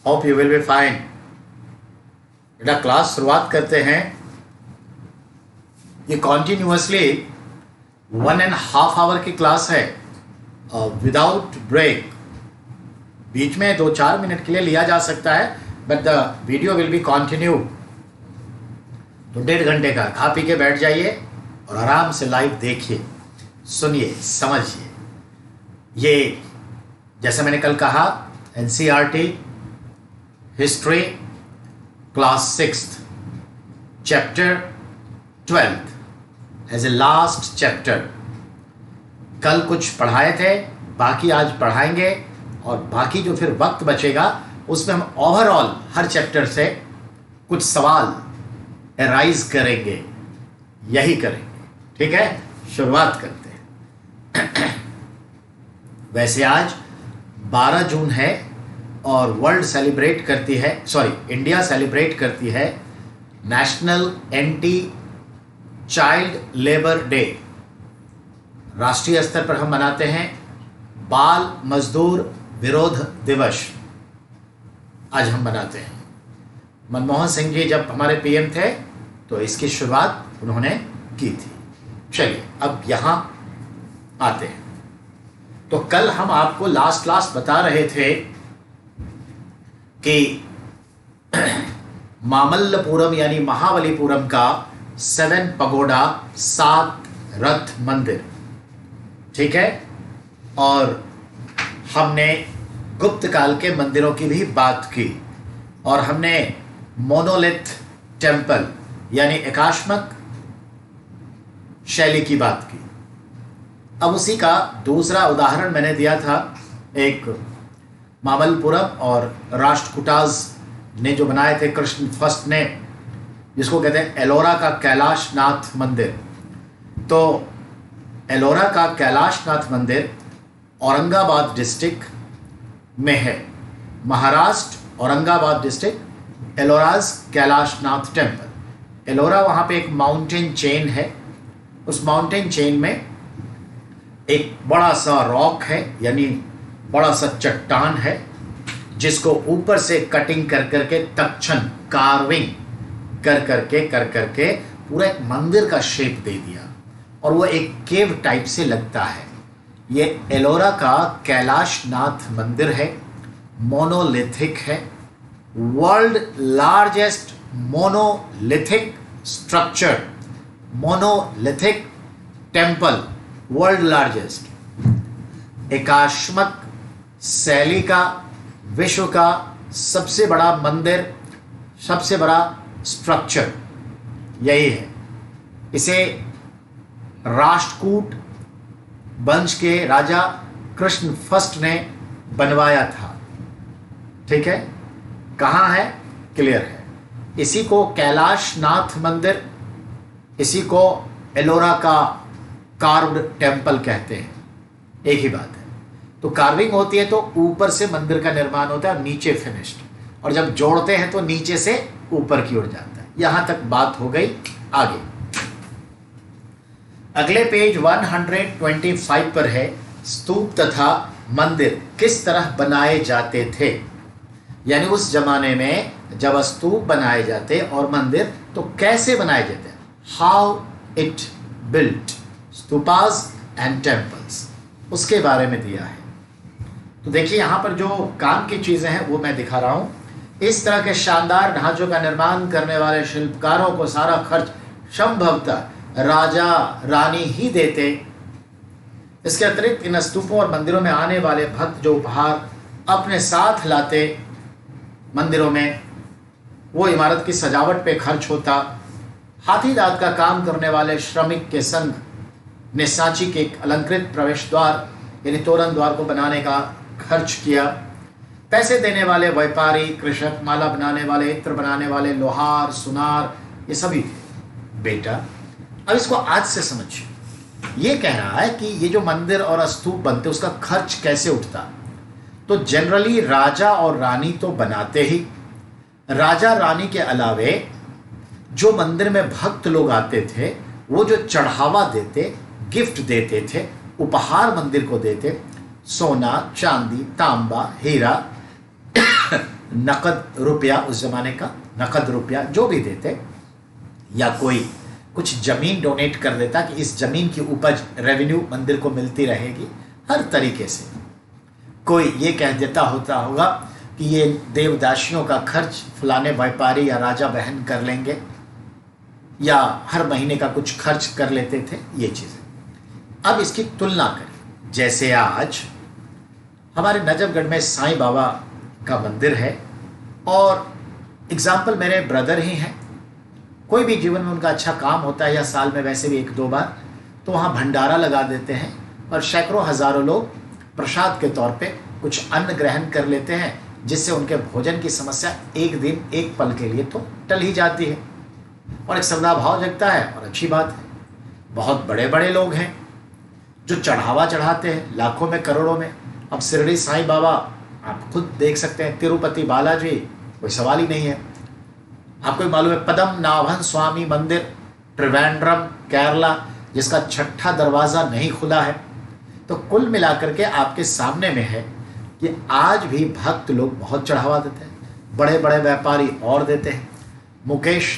Hope you will be fine. बेटा class शुरुआत करते हैं। ये कॉन्टिन्यूअसली 1.5 आवर की क्लास है विदाउट ब्रेक। बीच में 2-4 मिनट के लिए लिया जा सकता है, but the video will be continue. तो 1.5 घंटे का खा पी के बैठ जाइए और आराम से लाइव देखिए, सुनिए, समझिए। ये जैसे मैंने कल कहा, NCERT history class 6th chapter 12th as a last chapter. कल कुछ पढ़ाए थे, बाकी आज पढ़ाएंगे, और बाकी जो फिर वक्त बचेगा उसमें हम ओवरऑल हर चैप्टर से कुछ सवाल एराइज करेंगे, यही करेंगे। ठीक है, शुरुआत करते हैं। वैसे आज 12 जून है और वर्ल्ड सेलिब्रेट करती है, इंडिया सेलिब्रेट करती है national anti child labour day. राष्ट्रीय स्तर पर हम मनाते हैं बाल मजदूर विरोध दिवस। आज हम मनाते हैं। मनमोहन सिंह जी जब हमारे पीएम थे तो इसकी शुरुआत उन्होंने की थी। चलिए अब यहां आते हैं। तो कल हम आपको लास्ट क्लास बता रहे थे कि मामल्लपुरम यानी महाबलीपुरम का 7 पगोडा 7 रथ मंदिर, ठीक है, और हमने गुप्त काल के मंदिरों की भी बात की, और हमने मोनोलिथ टेम्पल यानी एकाश्मक शैली की बात की। अब उसी का दूसरा उदाहरण मैंने दिया था, एक मामल्लपुरम और राष्ट्रकूटाज ने जो बनाए थे कृष्ण फर्स्ट ने, जिसको कहते हैं एलोरा का कैलाशनाथ मंदिर। तो एलोरा का कैलाशनाथ मंदिर औरंगाबाद डिस्ट्रिक्ट में है, महाराष्ट्र औरंगाबाद डिस्ट्रिक्ट, एलोराज कैलाशनाथ टेम्पल। एलोरा वहाँ पे एक माउंटेन चेन है, उस माउंटेन चेन में एक बड़ा सा रॉक है, यानी बड़ा सा चट्टान है, जिसको ऊपर से कटिंग कर करके तक्षण कार्विंग कर करके पूरा एक मंदिर का शेप दे दिया, और वो एक केव टाइप से लगता है। ये एलोरा का कैलाशनाथ मंदिर है, मोनोलिथिक है, world largest monolithic structure, monolithic temple, world largest, एकाश्मक शैली का विश्व का सबसे बड़ा मंदिर, सबसे बड़ा स्ट्रक्चर यही है। इसे राष्ट्रकूट वंश के राजा कृष्ण फर्स्ट ने बनवाया था। ठीक है, कहाँ है, क्लियर है। इसी को कैलाशनाथ मंदिर, इसी को एलोरा का कार्व्ड टेम्पल कहते हैं, एक ही बात है। तो कार्विंग होती है तो ऊपर से मंदिर का निर्माण होता है और नीचे फिनिश्ड, और जब जोड़ते हैं तो नीचे से ऊपर की ओर जाता है। यहां तक बात हो गई। आगे अगले पेज 125 पर है, स्तूप तथा मंदिर किस तरह बनाए जाते थे। यानी उस जमाने में जब स्तूप बनाए जाते और मंदिर, तो कैसे बनाए जाते, how it built stupas and temples, उसके बारे में दिया है। तो देखिए यहाँ पर जो काम की चीजें हैं वो मैं दिखा रहा हूँ। इस तरह के शानदार ढांचों का निर्माण करने वाले शिल्पकारों को सारा खर्च संभवतः राजा रानी ही देते। इसके अतिरिक्त इन स्तूपों और मंदिरों में आने वाले भक्त जो उपहार अपने साथ लाते मंदिरों में, वो इमारत की सजावट पे खर्च होता। हाथी दांत का काम करने वाले श्रमिक के संग ने सांची के एक अलंकृत प्रवेश द्वार यानी तोरण द्वार को बनाने का खर्च किया। पैसे देने वाले व्यापारी, कृषक, माला बनाने वाले, इत्र बनाने वाले, लोहार, सुनार, ये सभी थे। बेटा अब इसको आज से समझिए। ये कह रहा है कि ये जो मंदिर और स्तूप बनते उसका खर्च कैसे उठता। तो जनरली राजा और रानी तो बनाते ही, राजा रानी के अलावे जो मंदिर में भक्त लोग आते थे वो जो चढ़ावा देते, गिफ्ट देते थे, उपहार मंदिर को देते, सोना, चांदी, तांबा, हीरा, नकद रुपया, उस जमाने का नकद रुपया जो भी देते, या कोई कुछ जमीन डोनेट कर देता कि इस जमीन की उपज रेवेन्यू मंदिर को मिलती रहेगी। हर तरीके से कोई ये कह देता होता होगा कि ये देवदासियों का खर्च फलाने व्यापारी या राजा बहन कर लेंगे, या हर महीने का कुछ खर्च कर लेते थे, ये चीज़ें। अब इसकी तुलना करें, जैसे आज हमारे नजफगढ़ में साईं बाबा का मंदिर है, और एग्जाम्पल मेरे ब्रदर ही हैं, कोई भी जीवन में उनका अच्छा काम होता है या साल में वैसे भी 1-2 बार, तो वहाँ भंडारा लगा देते हैं और सैकड़ों हजारों लोग प्रसाद के तौर पे कुछ अन्न ग्रहण कर लेते हैं, जिससे उनके भोजन की समस्या एक दिन एक पल के लिए तो टल ही जाती है और एक श्रद्धा भाव जगता है। और अच्छी बात है, बहुत बड़े बड़े लोग हैं जो चढ़ावा चढ़ाते हैं लाखों में करोड़ों में। अब शिरडी साईं बाबा आप खुद देख सकते हैं, तिरुपति बालाजी, कोई सवाल ही नहीं है। आपको मालूम है पद्मनाभन स्वामी मंदिर त्रिवेंद्रम केरला, जिसका 6ठा दरवाज़ा नहीं खुला है। तो कुल मिलाकर के आपके सामने में है कि आज भी भक्त लोग बहुत चढ़ावा देते हैं, बड़े बड़े व्यापारी और देते हैं। मुकेश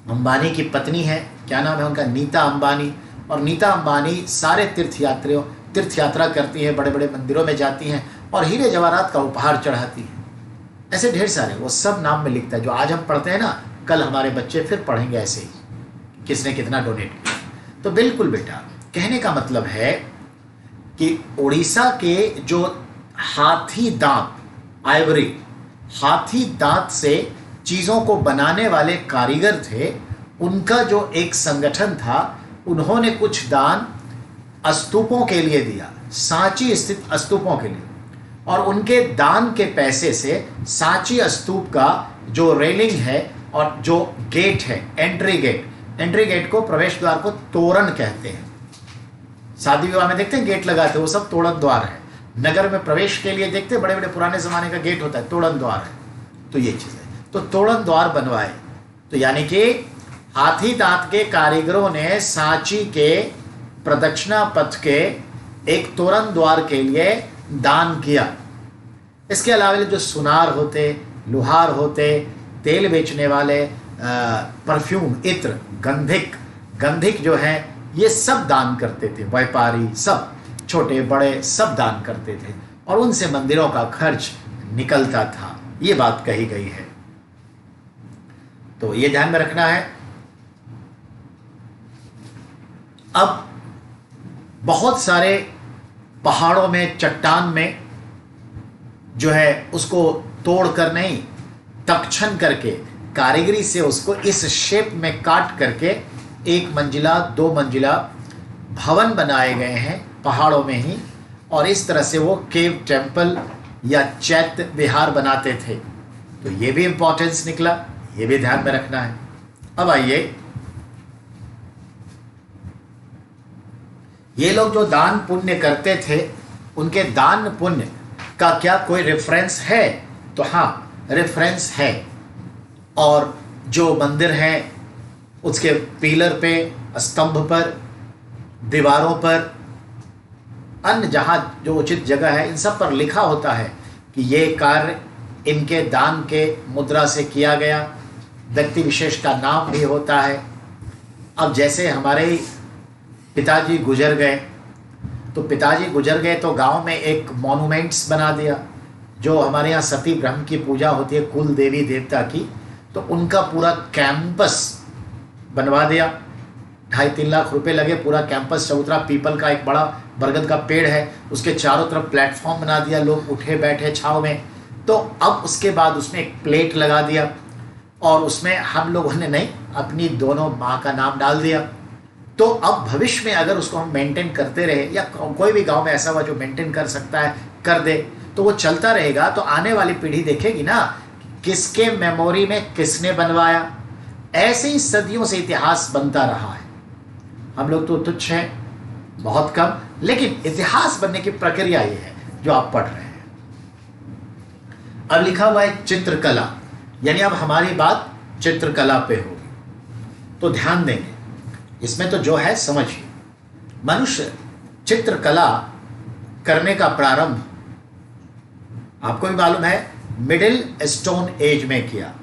अंबानी की पत्नी है, क्या नाम है उनका, नीता अंबानी, और नीता अंबानी सारे तीर्थ यात्रा करती है, बड़े बड़े मंदिरों में जाती हैं और हीरे जवाहरात का उपहार चढ़ाती हैं। ऐसे ढेर सारे, वो सब नाम में लिखता है। जो आज हम पढ़ते हैं ना, कल हमारे बच्चे फिर पढ़ेंगे ऐसे ही, किसने कितना डोनेट किया। तो बिल्कुल बेटा, कहने का मतलब है कि उड़ीसा के जो हाथी दांत, आइवरी, हाथी दांत से चीज़ों को बनाने वाले कारीगर थे, उनका जो एक संगठन था, उन्होंने कुछ दान स्तूपों के लिए दिया, सांची स्थित स्तूपों के लिए, और उनके दान के पैसे से सांची स्तूप का जो रेलिंग है और जो गेट है, एंट्री गेट को, प्रवेश द्वार को तोरण कहते हैं। शादी विवाह में देखते हैं गेट लगाते हैं, वो सब तोरण द्वार है। नगर में प्रवेश के लिए देखते हैं, बड़े बड़े पुराने ज़माने का गेट होता है, तोरण द्वार है। तो ये चीज़ है, तो तोरण द्वार बनवाए। तो यानी कि हाथी दांत के कारीगरों ने सांची के प्रदक्षिणा पथ के एक तोरण द्वार के लिए दान किया। इसके अलावा जो सुनार होते, लुहार होते, तेल बेचने वाले, परफ्यूम, इत्र, गंधिक जो हैं, ये सब दान करते थे। व्यापारी सब, छोटे बड़े सब दान करते थे और उनसे मंदिरों का खर्च निकलता था। ये बात कही गई है, तो ये ध्यान में रखना है। अब बहुत सारे पहाड़ों में, चट्टान में जो है उसको तोड़ कर नहीं, तक्षण करके, कारीगरी से उसको इस शेप में काट करके 1 मंजिला 2 मंजिला भवन बनाए गए हैं पहाड़ों में ही, और इस तरह से वो केव टेम्पल या चैत्य विहार बनाते थे। तो ये भी इंपॉर्टेंस निकला, ये भी ध्यान में रखना है। अब आइए, ये लोग जो दान पुण्य करते थे, उनके दान पुण्य का क्या कोई रेफरेंस है? तो हाँ, रेफरेंस है। और जो मंदिर है उसके पिलर पे, स्तंभ पर, दीवारों पर, अन्य जहाँ जो उचित जगह है, इन सब पर लिखा होता है कि ये कार्य इनके दान के मुद्रा से किया गया। व्यक्ति विशेष का नाम भी होता है। अब जैसे हमारे पिताजी गुजर गए, तो गांव में एक मॉन्यूमेंट्स बना दिया। जो हमारे यहाँ सती ब्रह्म की पूजा होती है, कुल देवी देवता की, तो उनका पूरा कैंपस बनवा दिया। 2.5-3 लाख रुपए लगे, पूरा कैंपस चबूतरा, पीपल का एक बड़ा बरगद का पेड़ है, उसके चारों तरफ प्लेटफॉर्म बना दिया, लोग उठे बैठे छाँव में। तो अब उसके बाद उसमें एक प्लेट लगा दिया और उसमें हम लोगों ने नहीं, अपनी दोनों माँ का नाम डाल दिया। तो अब भविष्य में अगर उसको हम मेंटेन करते रहे, या कोई भी गांव में ऐसा हुआ जो मेंटेन कर सकता है कर दे, तो वो चलता रहेगा। तो आने वाली पीढ़ी देखेगी ना किसके मेमोरी में किसने बनवाया। ऐसे ही सदियों से इतिहास बनता रहा है। हम लोग तो तुच्छ हैं, बहुत कम, लेकिन इतिहास बनने की प्रक्रिया ये है जो आप पढ़ रहे हैं। अब लिखा हुआ है चित्रकला, यानी अब हमारी बात चित्रकला पे होगी, तो ध्यान देंगे। इसमें तो जो है समझिए, मनुष्य चित्रकला करने का प्रारंभ, आपको भी मालूम है, मिडिल स्टोन एज में किया।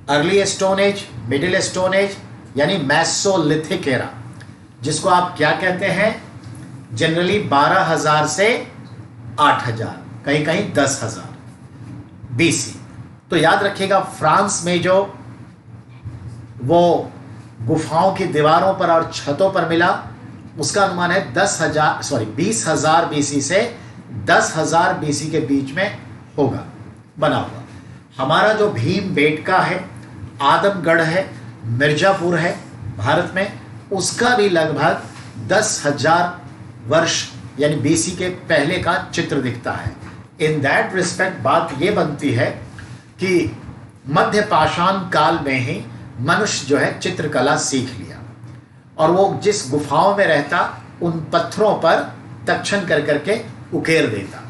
Early stone age, middle stone age यानी मेसोलिथिक एरा, जिसको आप क्या कहते हैं, जनरली 12,000 से 8,000, कहीं कहीं 10,000 BC। तो याद रखिएगा, फ्रांस में जो वो गुफाओं की दीवारों पर और छतों पर मिला, उसका अनुमान है 20,000 BC से 10,000 BC के बीच में होगा बना हुआ। हमारा जो भीमबेटका है, आदमगढ़ है, मिर्जापुर है भारत में, उसका भी लगभग 10,000 वर्ष यानी BC के पहले का चित्र दिखता है। इन दैट रिस्पेक्ट बात ये बनती है कि मध्य पाषाण काल में ही मनुष्य जो है चित्रकला सीख लिया, और वो जिस गुफाओं में रहता उन पत्थरों पर तक्षण कर करके उकेर देता,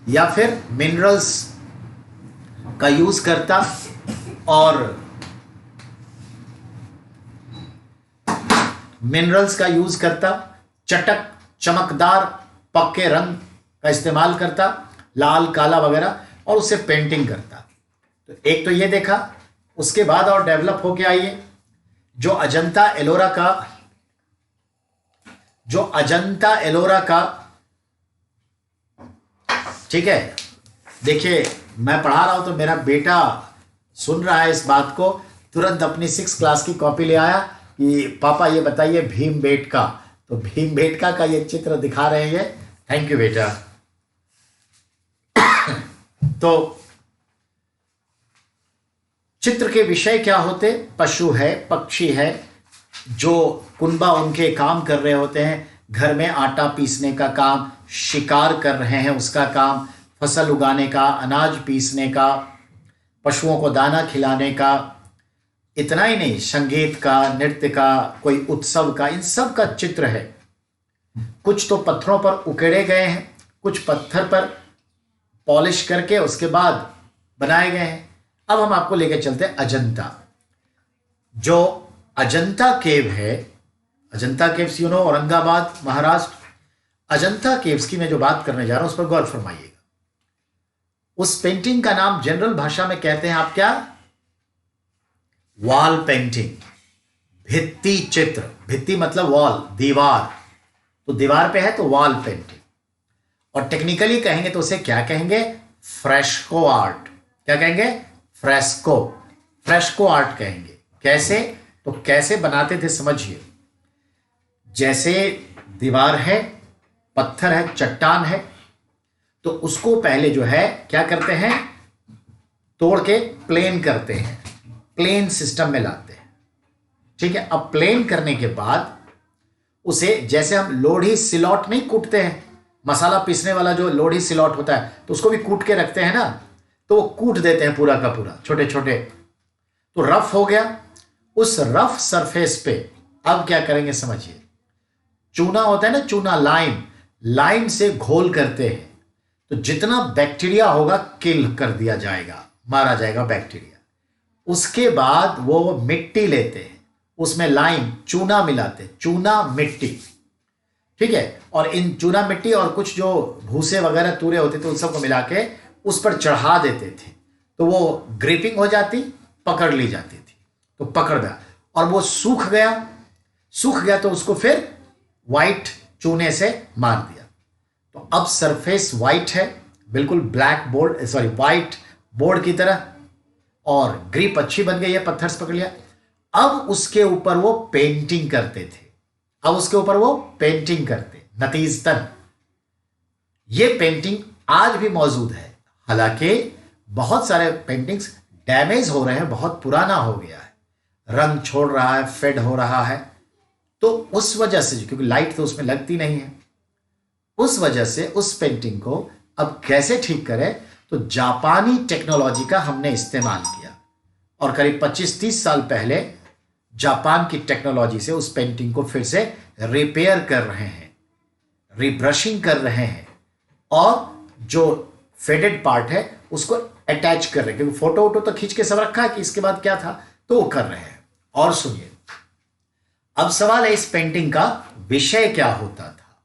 या फिर मिनरल्स का यूज करता और चटक चमकदार पक्के रंग का इस्तेमाल करता, लाल काला वगैरह, और उससे पेंटिंग करता। तो एक तो ये देखा, उसके बाद और डेवलप होके आइए जो अजंता एलोरा का ठीक है। देखिए, मैं पढ़ा रहा हूं तो मेरा बेटा सुन रहा है इस बात को, तुरंत अपनी 6 क्लास की कॉपी ले आया कि पापा ये बताइए भीमबेटका। तो भीमबेटका का ये चित्र दिखा रहे हैं। थैंक यू बेटा। तो चित्र के विषय क्या होते, पशु है, पक्षी है, जो कुनबा उनके काम कर रहे होते हैं, घर में आटा पीसने का काम, शिकार कर रहे हैं उसका काम, फसल उगाने का, अनाज पीसने का, पशुओं को दाना खिलाने का, इतना ही नहीं, संगीत का, नृत्य का, कोई उत्सव का, इन सब का चित्र है। कुछ तो पत्थरों पर उकेड़े गए हैं, कुछ पत्थर पर पॉलिश करके उसके बाद बनाए गए हैं। अब हम आपको लेकर चलते हैं अजंता। जो अजंता केव है, अजंता केव्स औरंगाबाद महाराष्ट्र, अजंता केव्स की मैं जो बात करने जा रहा हूं उस पर गौर फरमाइएगा। उस पेंटिंग का नाम जनरल भाषा में कहते हैं आप क्या, वॉल पेंटिंग, भित्ति चित्र। भित्ति मतलब वॉल, दीवार, तो दीवार पे है तो वॉल पेंटिंग। और टेक्निकली कहेंगे तो उसे क्या कहेंगे, फ्रेस्को आर्ट। क्या कहेंगे, फ्रेस्को आर्ट कहेंगे। कैसे, तो कैसे बनाते थे समझिए। जैसे दीवार है, पत्थर है, चट्टान है, तो उसको पहले जो है क्या करते हैं, तोड़ के प्लेन करते हैं, प्लेन सिस्टम में लाते हैं। ठीक है, अब प्लेन करने के बाद उसे, जैसे हम लोढ़ी सिलौट नहीं कूटते हैं, मसाला पीसने वाला जो लोढ़ी सिलौट होता है, तो उसको भी कूट के रखते हैं ना, तो वो कूट देते हैं पूरा का पूरा, छोटे छोटे, तो रफ हो गया। उस रफ सरफेस पे अब क्या करेंगे समझिए, चूना होता है ना, चूना, लाइम से घोल करते हैं, तो जितना बैक्टीरिया होगा किल कर दिया जाएगा, मारा जाएगा बैक्टीरिया। उसके बाद वो मिट्टी लेते हैं, उसमें लाइम, चूना मिलाते, चूना मिट्टी, ठीक है, और इन चूना मिट्टी और कुछ जो भूसे वगैरह तूरे होते थे उन सबको मिला के उस पर चढ़ा देते थे, तो वो ग्रिपिंग हो जाती, पकड़ ली जाती थी, तो पकड़ गया और वो सूख गया तो उसको फिर वाइट चूने से मार दिया। तो अब सरफेस वाइट है, बिल्कुल वाइट बोर्ड की तरह, और ग्रिप अच्छी बन गई है, पत्थर से पकड़ लिया। अब उसके ऊपर वो पेंटिंग करते नतीजतन ये पेंटिंग आज भी मौजूद है। हालांकि बहुत सारे पेंटिंग्स डैमेज हो रहे हैं, बहुत पुराना हो गया है, रंग छोड़ रहा है, फेड हो रहा है, तो उस वजह से, क्योंकि लाइट तो उसमें लगती नहीं है, उस वजह से उस पेंटिंग को अब कैसे ठीक करें, तो जापानी टेक्नोलॉजी का हमने इस्तेमाल किया, और करीब 25-30 साल पहले जापान की टेक्नोलॉजी से उस पेंटिंग को फिर से रिपेयर कर रहे हैं, रिब्रशिंग कर रहे हैं, और जो फेडेड पार्ट है उसको अटैच कर रहे हैं, क्योंकि फोटो तो खींच के सब रखा है कि इसके बाद क्या था, तो वो कर रहे हैं। और सुनिए, अब सवाल है इस पेंटिंग का विषय क्या होता था।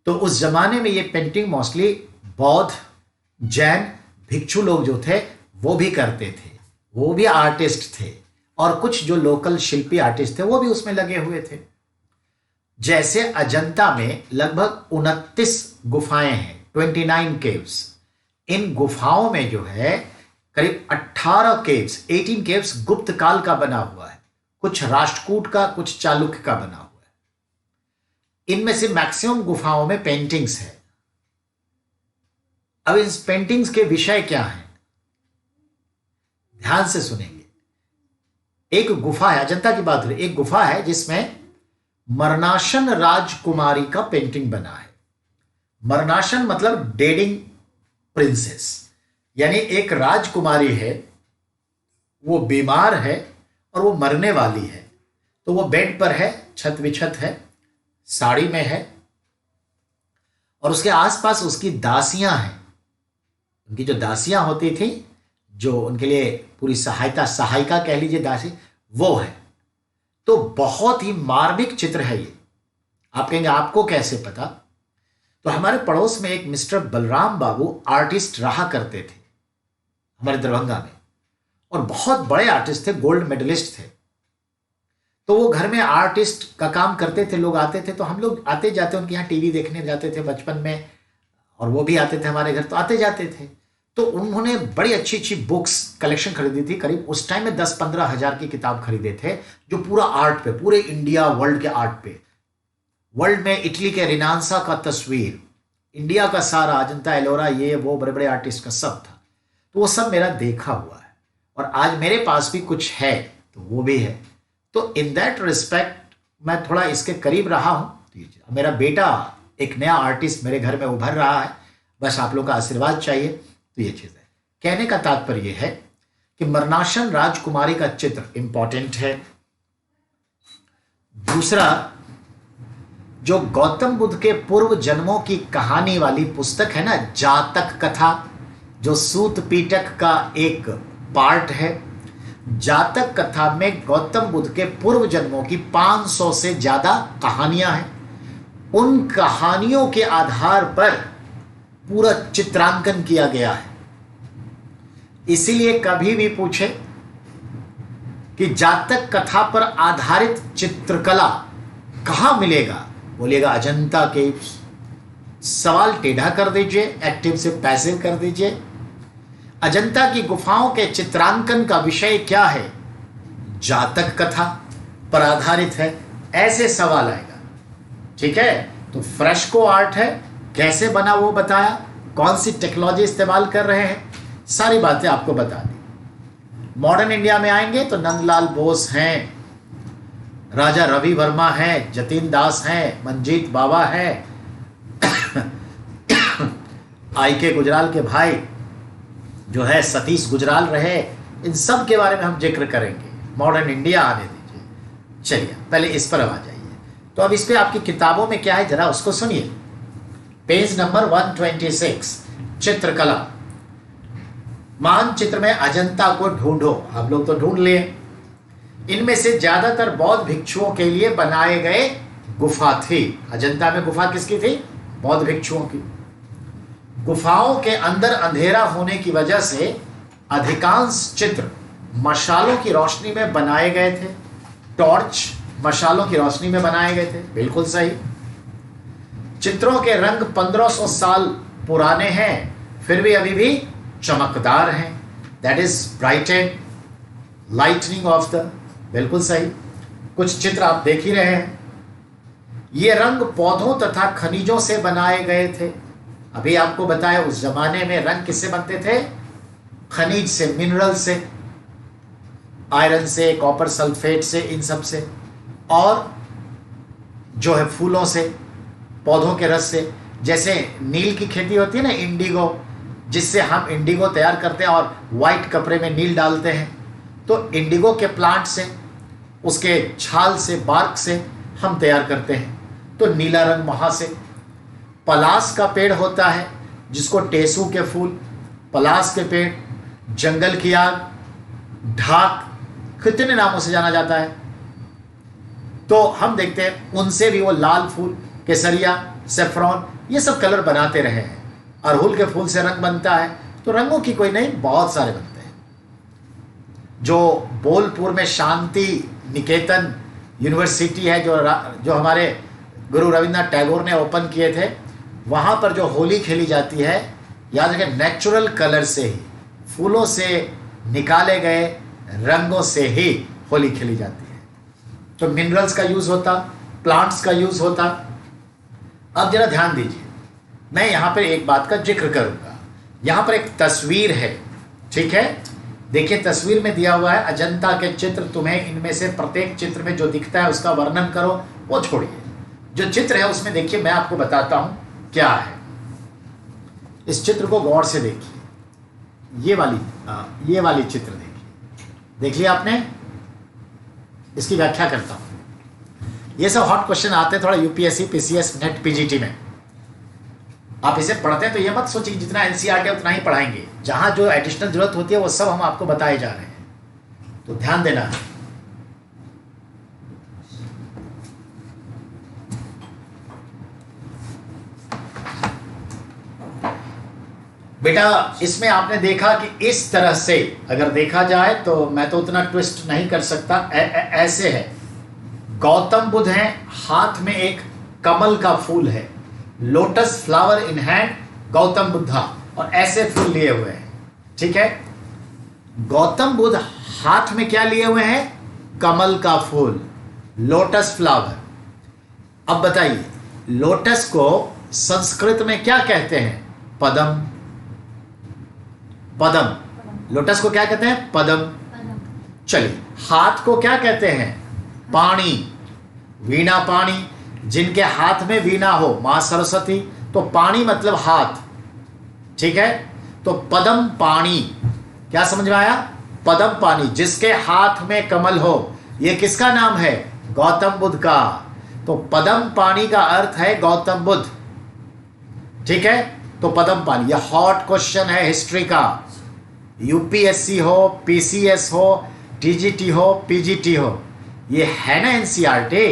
तो उस जमाने में ये पेंटिंग मोस्टली बौद्ध, जैन, भिक्षु लोग जो थे वो भी करते थे, वो भी आर्टिस्ट थे, और कुछ जो लोकल शिल्पी आर्टिस्ट थे वो भी उसमें लगे हुए थे। जैसे अजंता में लगभग 29 गुफाएं हैं, 29 केव्स। इन गुफाओं में जो है करीब 18 केव्स गुप्त काल का बना हुआ है, कुछ राष्ट्रकूट का, कुछ चालुक्य का बना हुआ है। इनमें से मैक्सिमम गुफाओं में पेंटिंग्स है। अब इस पेंटिंग्स के विषय क्या हैं, ध्यान से सुनेंगे। एक गुफा है, अजंता की बात करें, एक गुफा है जिसमें मरणासन राजकुमारी का पेंटिंग बना है। मरणासन मतलब डेडिंग प्रिंसेस, यानी एक राजकुमारी है, वो बीमार है और वो मरने वाली है। तो वो बेड पर है, छत विछत है, साड़ी में है, और उसके आसपास उसकी दासियां हैं। उनकी जो दासियां होती थी, जो उनके लिए पूरी सहायिका कह लीजिए, दासी, वो है। तो बहुत ही मार्मिक चित्र है ये। आप कहेंगे आपको कैसे पता? तो हमारे पड़ोस में एक मिस्टर बलराम बाबू आर्टिस्ट रहा करते थे हमारे दरभंगा में, और बहुत बड़े आर्टिस्ट थे, गोल्ड मेडलिस्ट थे। तो वो घर में आर्टिस्ट का काम करते थे, लोग आते थे, तो हम लोग आते जाते उनके यहाँ टीवी देखने जाते थे बचपन में, और वो भी आते थे हमारे घर, तो आते जाते थे। तो उन्होंने बड़ी अच्छी अच्छी बुक्स कलेक्शन खरीदी थी, करीब उस टाइम में 10-15 हजार की किताब खरीदे थे, जो पूरा आर्ट पे, पूरे इंडिया वर्ल्ड के आर्ट पे, वर्ल्ड में इटली के रिनांसा का तस्वीर, इंडिया का सारा, अजंता एलोरा, ये वो बड़े बड़े आर्टिस्ट का सब था। तो वो सब मेरा देखा हुआ है, और आज मेरे पास भी कुछ है, तो वो भी है। तो इन दैट रिस्पेक्ट मैं थोड़ा इसके करीब रहा हूं। मेरा बेटा एक नया आर्टिस्ट मेरे घर में उभर रहा है, बस आप लोग का आशीर्वाद चाहिए। तो ये चीज है। कहने का तात्पर्य है कि मरणासन राजकुमारी का चित्र इंपॉर्टेंट है। दूसरा, जो गौतम बुद्ध के पूर्व जन्मों की कहानी वाली पुस्तक है ना, जातक कथा, जो सूत पीटक का एक पार्ट है। जातक कथा में गौतम बुद्ध के पूर्व जन्मों की 500 से ज्यादा कहानियां हैं। उन कहानियों के आधार पर पूरा चित्रांकन किया गया है। इसीलिए कभी भी पूछे कि जातक कथा पर आधारित चित्रकला कहां मिलेगा, बोलिएगा अजंता केव्स। सवाल टेढ़ा कर दीजिए, एक्टिव से पैसिव कर दीजिए। अजंता की गुफाओं के चित्रांकन का विषय क्या है? जातक कथा पर आधारित है, ऐसे सवाल आएगा। ठीक है, तो फ्रेस्को आर्ट है, कैसे बना वो बताया, कौन सी टेक्नोलॉजी इस्तेमाल कर रहे हैं, सारी बातें आपको बता दी। मॉडर्न इंडिया में आएंगे तो नंदलाल बोस हैं, राजा रवि वर्मा हैं, जतीन दास हैं, मंजीत बाबा हैं, आई.के. गुजराल के भाई जो है सतीश गुजराल रहे। इन सब के बारे में हम जिक्र करेंगे। मॉडर्न इंडिया आने दीजिए। चलिए पहले इस पर आ जाइए। तो अब इस पे आपकी किताबों में क्या है जरा उसको सुनिए। पेज नंबर 126, चित्रकला। मानचित्र में अजंता को ढूंढो। हम लोग तो ढूंढ लिए। इनमें से ज्यादातर बौद्ध भिक्षुओं के लिए बनाए गए गुफा थी। अजंता में गुफा किसकी थी? बौद्ध भिक्षुओं की। गुफाओं के अंदर अंधेरा होने की वजह से अधिकांश चित्र मशालों की रोशनी में बनाए गए थे। टॉर्च मशालों की रोशनी में बनाए गए थे, बिल्कुल सही। चित्रों के रंग 1500 साल पुराने हैं, फिर भी अभी भी चमकदार हैं। That is brightened lightning of the, बिल्कुल सही। कुछ चित्र आप देख ही रहे हैं। ये रंग पौधों तथा खनिजों से बनाए गए थे। अभी आपको बताया उस जमाने में रंग किससे बनते थे? खनिज से, मिनरल से, आयरन से, कॉपर सल्फेट से, इन सब से, और जो है फूलों से, पौधों के रस से। जैसे नील की खेती होती है ना, इंडिगो, जिससे हम इंडिगो तैयार करते हैं और वाइट कपड़े में नील डालते हैं। तो इंडिगो के प्लांट से, उसके छाल से, बार्क से हम तैयार करते हैं। तो नीला रंग वहाँ से। पलास का पेड़ होता है जिसको टेसू के फूल, पलास के पेड़, जंगल की आग, ढाक, कितने नामों से जाना जाता है। तो हम देखते हैं उनसे भी वो लाल फूल, केसरिया, सेफ्रॉन, ये सब कलर बनाते रहे हैं। अड़हुल के फूल से रंग बनता है, तो रंगों की कोई नहीं, बहुत सारे बनते हैं। जो बोलपुर में शांति निकेतन यूनिवर्सिटी है, जो हमारे गुरु रविन्द्रनाथ टैगोर ने ओपन किए थे, वहाँ पर जो होली खेली जाती है, याद रखें नेचुरल कलर से ही, फूलों से निकाले गए रंगों से ही होली खेली जाती है। तो मिनरल्स का यूज़ होता, प्लांट्स का यूज़ होता। अब जरा ध्यान दीजिए, मैं यहाँ पर एक बात का जिक्र करूँगा। यहाँ पर एक तस्वीर है, ठीक है, देखिए तस्वीर में दिया हुआ है अजंता के चित्र। तुम्हें इनमें से प्रत्येक चित्र में जो दिखता है उसका वर्णन करो, वो छोड़िए। जो चित्र है उसमें देखिए, मैं आपको बताता हूँ क्या है। इस चित्र को गौर से देखिए, ये वाली चित्र देखिए, देख लिया आपने? इसकी व्याख्या करता हूँ। ये सब हॉट क्वेश्चन आते हैं थोड़ा यूपीएससी, पीसीएस, नेट, पीजीटी में। आप इसे पढ़ते हैं तो ये मत सोचिए जितना एनसीईआरटी है उतना ही पढ़ाएंगे, जहाँ जो एडिशनल जरूरत होती है वो सब हम आपको बताए जा रहे हैं, तो ध्यान देना है। बेटा इसमें आपने देखा कि इस तरह से अगर देखा जाए तो मैं तो उतना ट्विस्ट नहीं कर सकता, ऐसे है। गौतम बुद्ध हैं, हाथ में एक कमल का फूल है, lotus flower in hand, Gautam Buddha, और ऐसे फूल लिए हुए हैं, ठीक है। गौतम बुद्ध हाथ में क्या लिए हुए हैं? कमल का फूल, लोटस फ्लावर। अब बताइए, लोटस को संस्कृत में क्या कहते हैं? पदम। पदम, लोटस को क्या कहते हैं? पदम। चलिए, हाथ को क्या कहते हैं? पाणी, वीणा पाणी। जिनके हाथ में वीणा हो, मां सरस्वती, तो पाणी मतलब हाथ, ठीक है। तो पदम पाणी, क्या समझ में आया? पदम पाणी, जिसके हाथ में कमल हो, यह किसका नाम है? गौतम बुद्ध का। तो पदम पाणी का अर्थ है गौतम बुद्ध, ठीक है। तो पदम पाणी, यह हॉट क्वेश्चन है हिस्ट्री का। यूपीएससी हो, पीसीएस हो, टीजीटी हो, पीजीटी हो, ये है ना एनसीईआरटी,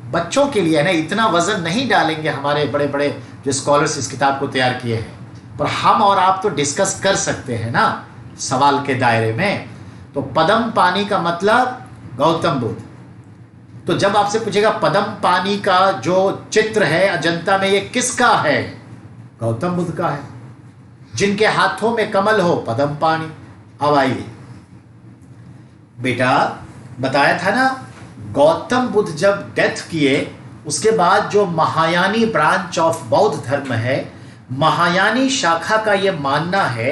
बच्चों के लिए है ना। इतना वजन नहीं डालेंगे हमारे बड़े बड़े जो स्कॉलर्स इस किताब को तैयार किए हैं, पर हम और आप तो डिस्कस कर सकते हैं ना सवाल के दायरे में। तो पदम पानी का मतलब गौतम बुद्ध। तो जब आपसे पूछेगा पदम पानी का जो चित्र है अजंता में, ये किसका है? गौतम बुद्ध का है। जिनके हाथों में कमल हो, पदम पानी। अब आइए बेटा, बताया था ना, गौतम बुद्ध जब डेथ किए उसके बाद जो महायानी ब्रांच ऑफ बौद्ध धर्म है, महायानी शाखा का यह मानना है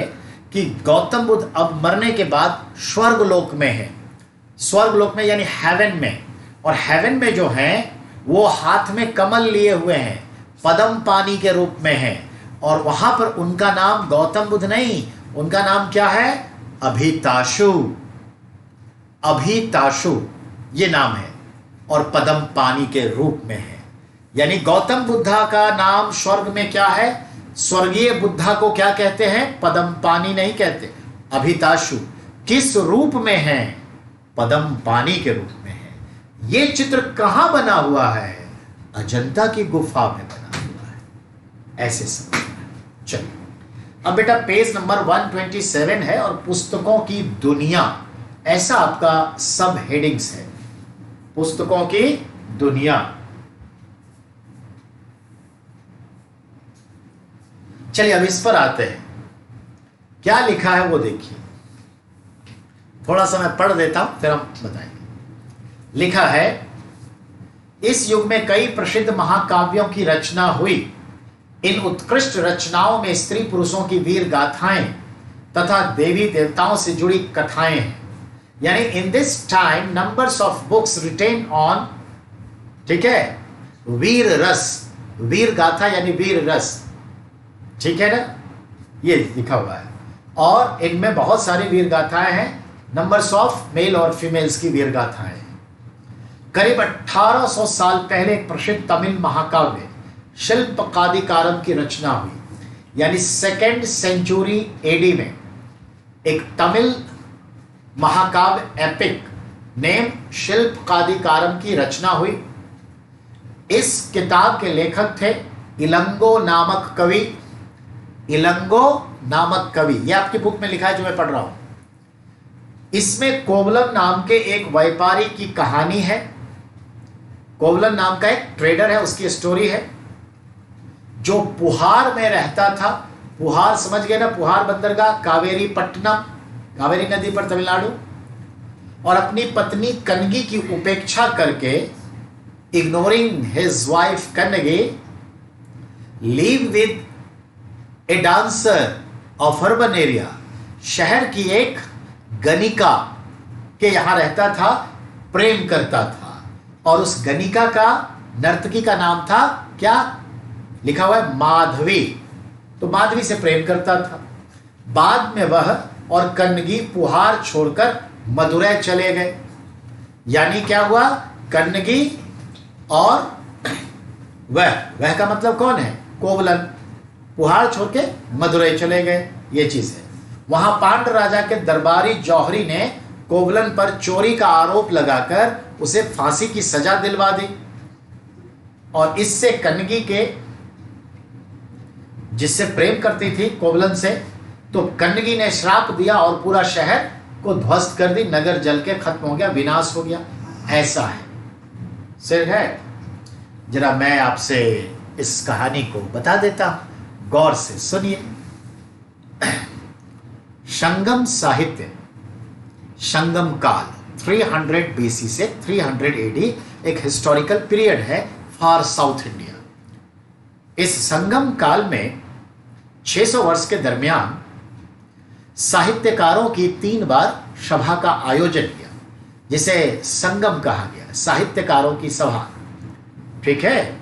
कि गौतम बुद्ध अब मरने के बाद स्वर्गलोक में है। स्वर्गलोक में यानी हेवन में, और हेवन में जो है वो हाथ में कमल लिए हुए हैं, पदम पानी के रूप में है, और वहां पर उनका नाम गौतम बुद्ध नहीं, उनका नाम क्या है? अभिताशु। अभिताशु ये नाम है, और पदम पानी के रूप में है। यानी गौतम बुद्धा का नाम स्वर्ग में क्या है? स्वर्गीय बुद्धा को क्या कहते हैं? पदम पानी नहीं कहते, अभिताशु। किस रूप में है? पदम पानी के रूप में है। ये चित्र कहां बना हुआ है? अजंता की गुफा में बना हुआ है, ऐसे समझना। चलिए अब बेटा पेज नंबर 127 है, और पुस्तकों की दुनिया ऐसा आपका सब हेडिंग्स है, पुस्तकों की दुनिया। चलिए अब इस पर आते हैं, क्या लिखा है वो देखिए। थोड़ा सा मैं पढ़ देता हूं फिर हम बताएंगे। लिखा है, इस युग में कई प्रसिद्ध महाकाव्यों की रचना हुई। इन उत्कृष्ट रचनाओं में स्त्री पुरुषों की वीर गाथाएं तथा देवी देवताओं से जुड़ी कथाएं हैं। यानी in this time numbers of books written on, ठीक है, वीर रस, वीर गाथा यानी वीर रस, ठीक है ना, ये लिखा हुआ है। और इनमें बहुत सारी वीर गाथाएं हैं, नंबर्स ऑफ मेल और फीमेल्स की वीर गाथाएं। करीब 1800 साल पहले एक प्रसिद्ध तमिल महाकाव्य शिल्पकादिकारम की रचना हुई, यानी 2nd सेंचुरी एडी में एक तमिल महाकाव्य एपिक नेम शिल्पकादिकारम की रचना हुई। इस किताब के लेखक थे इलंगो नामक कवि। इलंगो नामक कवि, ये आपकी बुक में लिखा है जो मैं पढ़ रहा हूं, इसमें कोवलम नाम के एक व्यापारी की कहानी है। कोवलम नाम का एक ट्रेडर है, उसकी स्टोरी है, जो पुहार में रहता था। पुहार समझ गए ना, पुहार बंदरगाह, कावेरी पट्टनम, कावेरी नदी पर तमिलनाडु। और अपनी पत्नी कनगी की उपेक्षा करके, ignoring his wife Kannagi, live with a dancer of urban area, शहर की एक गणिका के यहां रहता था, प्रेम करता था। और उस गणिका का, नर्तकी का नाम था क्या, लिखा हुआ है माधवी। तो माधवी से प्रेम करता था। बाद में वह और कन्नगी पुहार छोड़कर मदुरै चले गए। यानी क्या हुआ, कन्नगी और वह का मतलब कौन है, कोवलन, पुहार छोड़ के मदुरै चले गए। ये चीज है। वहां पांड राजा के दरबारी जौहरी ने कोवलन पर चोरी का आरोप लगाकर उसे फांसी की सजा दिलवा दी। और इससे कन्नगी के, जिससे प्रेम करती थी कोवलन से, तो कन्नगी ने श्राप दिया और पूरा शहर को ध्वस्त कर दी। नगर जल के खत्म हो गया, विनाश हो गया। ऐसा है। सिर है, जरा मैं आपसे इस कहानी को बता देता हूं, गौर से सुनिए। संगम साहित्य, संगम काल 300 BC से 300 AD एक हिस्टोरिकल पीरियड है फॉर साउथ इंडिया। इस संगम काल में 600 वर्ष के दरमियान साहित्यकारों की 3 बार सभा का आयोजन किया, जिसे संगम कहा गया, साहित्यकारों की सभा। ठीक है।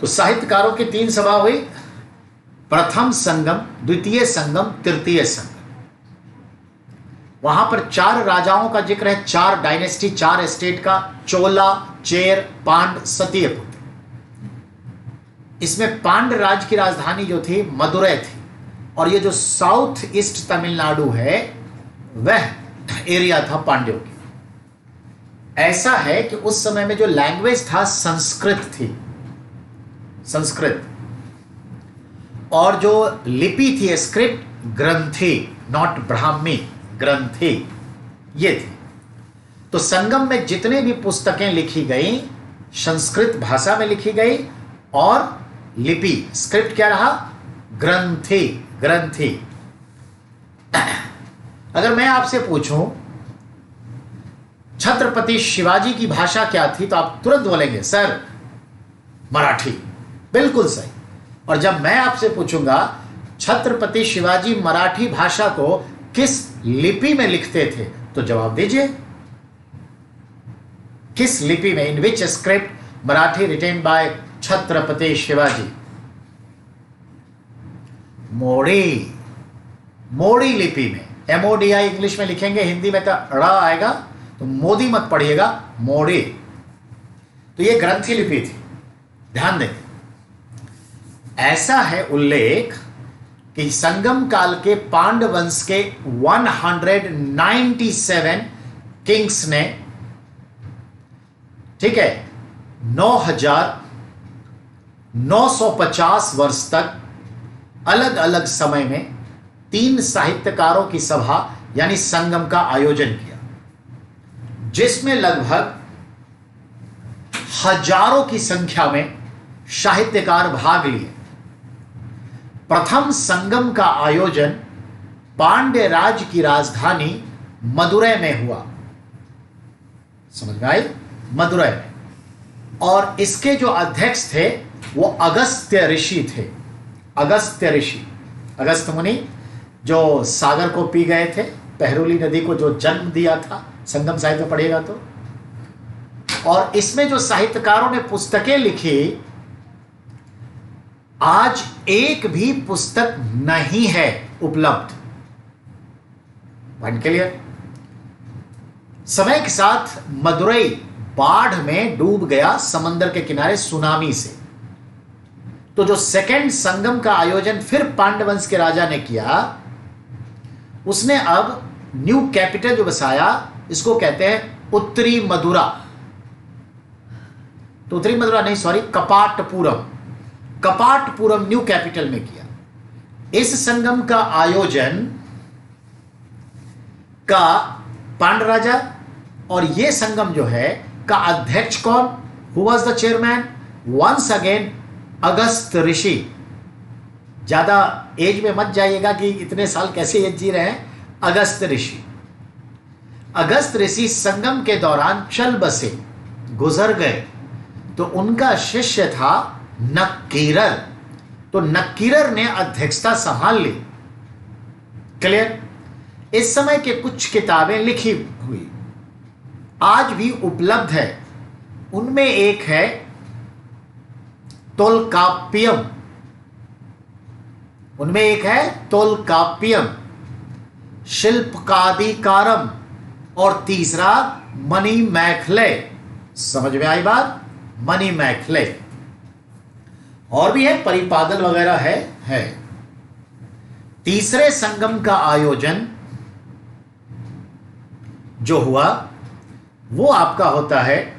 तो साहित्यकारों की 3 सभा हुई, प्रथम संगम, द्वितीय संगम, तृतीय संगम। वहां पर 4 राजाओं का जिक्र है, 4 डायनेस्टी, 4 स्टेट का, चोला, चेर, पांड, सत्यपुत्र। इसमें पांड राज की राजधानी जो थी मदुरै थी। और ये जो साउथ ईस्ट तमिलनाडु है वह एरिया था पांड्यों की। ऐसा है कि उस समय में जो लैंग्वेज था संस्कृत थी, संस्कृत। और जो लिपि थी, स्क्रिप्ट, ग्रंथि, नॉट ब्राह्मी, ग्रंथि, ये थी। तो संगम में जितने भी पुस्तकें लिखी गई संस्कृत भाषा में लिखी गई, और लिपि, स्क्रिप्ट क्या रहा, ग्रंथि, ग्रंथि। अगर मैं आपसे पूछूं छत्रपति शिवाजी की भाषा क्या थी, तो आप तुरंत बोलेंगे सर मराठी। बिल्कुल सही। और जब मैं आपसे पूछूंगा छत्रपति शिवाजी मराठी भाषा को किस लिपि में लिखते थे, तो जवाब दीजिए, किस लिपि में, in which script Marathi written by Chhatrapati Shivaji? Modi, Modi लिपि में। MODI इंग्लिश में लिखेंगे, हिंदी में तो ड़ आएगा, तो मोदी मत पढ़िएगा, मोड़ी। तो ये ग्रंथि लिपि थी, ध्यान दें। ऐसा है उल्लेख कि संगम काल के पांड वंश के 197 किंग्स ने, ठीक है, 9,950 वर्ष तक अलग अलग समय में 3 साहित्यकारों की सभा यानी संगम का आयोजन किया, जिसमें लगभग हजारों की संख्या में साहित्यकार भाग लिए। प्रथम संगम का आयोजन पांड्य राज की राजधानी मदुरै में हुआ। समझ में आई? मदुरै में। और इसके जो अध्यक्ष थे वो अगस्त्य ऋषि थे। अगस्त्य ऋषि, अगस्त मुनि, जो सागर को पी गए थे, पहरुली नदी को जो जन्म दिया था, संगम साहित्य में पढ़िएगा तो। और इसमें जो साहित्यकारों ने पुस्तकें लिखी, आज एक भी पुस्तक नहीं है उपलब्ध। Point clear? समय के साथ मदुरै बाढ़ में डूब गया, समंदर के किनारे सुनामी से। तो जो सेकंड संगम का आयोजन फिर पांडवंश के राजा ने किया, उसने अब न्यू कैपिटल जो बसाया, इसको कहते हैं उत्तरी मदुरा। तो उत्तरी मदुरा नहीं, sorry, Kapatapuram. Kapatapuram new capital में किया। इस संगम का आयोजन का पांड्य राजा, और यह संगम जो है का अध्यक्ष कौन, who was the chairman, once again Agast Rishi. ज्यादा एज में मत जाइएगा कि इतने साल कैसे एज जी रहे हैं। अगस्त ऋषि, अगस्त ऋषि संगम के दौरान चल बसे, गुजर गए, तो उनका शिष्य था नक्कीरर। तो नक्कीरर ने अध्यक्षता संभाल ली। क्लियर। इस समय के कुछ किताबें लिखी हुई आज भी उपलब्ध है। उनमें एक है तोलकाप्पियम, उनमें एक है तोलकाप्पियम, शिल्पकादिकारम, और तीसरा मणिमैखले। समझ में आई बात? मणिमैखले। और भी है, परिपादल वगैरह है। तीसरे संगम का आयोजन जो हुआ वो आपका होता है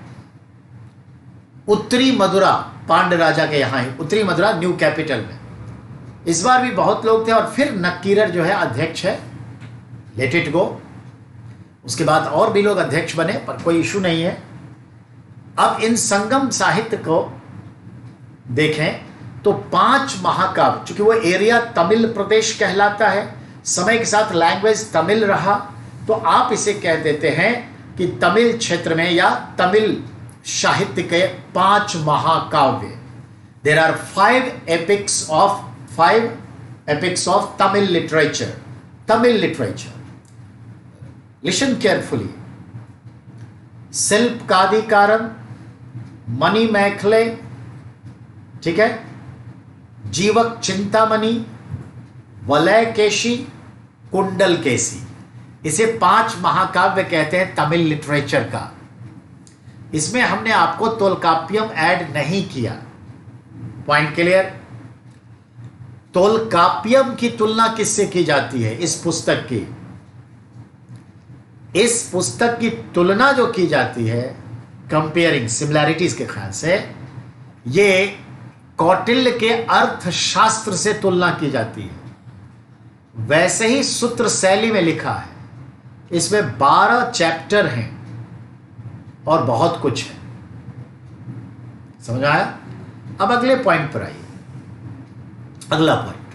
उत्तरी मदुरा, पांड्य राजा के यहां ही, उत्तरी मदुरा न्यू कैपिटल में। इस बार भी बहुत लोग थे, और फिर नक्कीरर जो है अध्यक्ष है। Let it go. उसके बाद और भी लोग अध्यक्ष बने, पर कोई इशू नहीं है। अब इन संगम साहित्य को देखें तो 5 महाकाव्य, चूंकि वो एरिया तमिल प्रदेश कहलाता है, समय के साथ लैंग्वेज तमिल रहा, तो आप इसे कह देते हैं कि तमिल क्षेत्र में या तमिल साहित्य के 5 महाकाव्य। There are 5 epics of Tamil literature. Tamil literature. Listen carefully. Silappatikaram, Manimekalai, ठीक है, जीवक चिंतामणि, वलयकेशी, कुंडलकेशी। इसे 5 महाकाव्य कहते हैं तमिल लिटरेचर का। इसमें हमने आपको तोलकाप्पियम ऐड नहीं किया। Point clear? तोलकाप्पियम की तुलना किससे की जाती है? इस पुस्तक की, इस पुस्तक की तुलना जो की जाती है, कंपेयरिंग सिमिलैरिटीज के ख्याल से, ये कौटिल्य के अर्थशास्त्र से तुलना की जाती है। वैसे ही सूत्र शैली में लिखा है। इसमें 12 चैप्टर हैं और बहुत कुछ है। समझ आया? अब अगले पॉइंट पर आइए। अगला पॉइंट,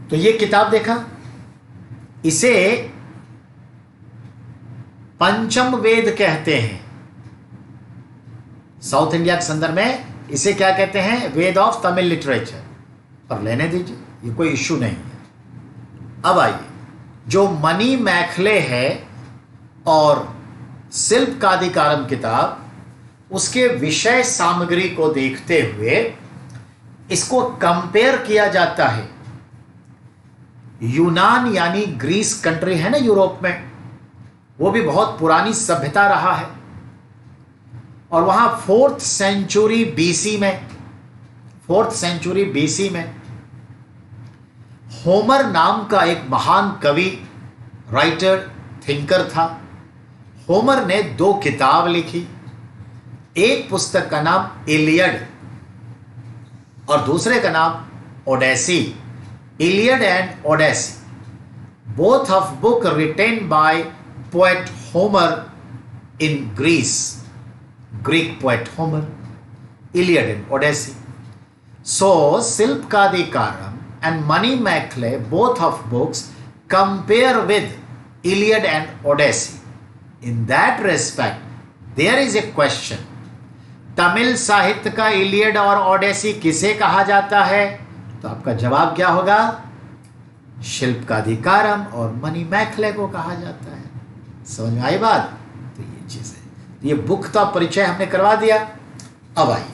तो ये किताब देखा, इसे पंचम वेद कहते हैं। साउथ इंडिया के संदर्भ में इसे क्या कहते हैं? वेद ऑफ तमिल लिटरेचर। और लेने दीजिए, ये कोई इश्यू नहीं है। अब आइए, जो मणिमैखले है और शिल्पकादिकारम किताब, उसके विषय सामग्री को देखते हुए इसको कंपेयर किया जाता है। यूनान यानी ग्रीस कंट्री है ना यूरोप में, वो भी बहुत पुरानी सभ्यता रहा है, और वहां 4th सेंचुरी बीसी में होमर नाम का एक महान कवि, राइटर, थिंकर था। होमर ने 2 किताब लिखी। एक पुस्तक का नाम इलियड और दूसरे का नाम Odyssey. Iliad and Odyssey, both of book written by poet Homer in Greece, Greek poet Homer, Iliad and Odyssey. So Silappatikaram and Mani-Maikhele, both of books, compare with Iliad and Odyssey. In that respect, there is a question. Tamil साहित्य का Iliad और Odyssey किसे कहा जाता है? तो आपका जवाब क्या होगा? शिल्पकादिकारम और मणिमैखले को कहा जाता है। समझ में आई बात? तो ये चीज है। ये बुक का परिचय हमने करवा दिया। अब आइए,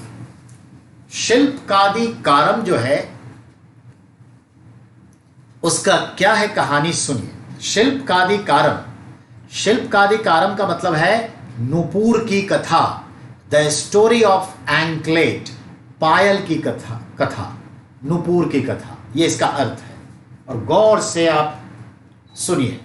शिल्पकादिकारम जो है उसका क्या है कहानी सुनिए। शिल्पकादिकारम, शिल्पकादिकारम का मतलब है नुपुर की कथा, द स्टोरी ऑफ एंकलेट, पायल की कथा, कथा नुपुर की कथा, ये इसका अर्थ है। और गौर से आप सुनिए।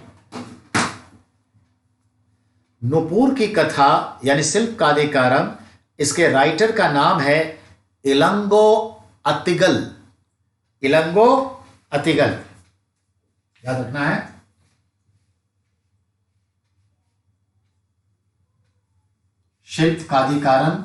नुपुर की कथा यानी शिल्पकादिकारम, इसके राइटर का नाम है इलंगो अतिगल। इलंगो अतिगल, याद रखना है। शिल्पकादिकारम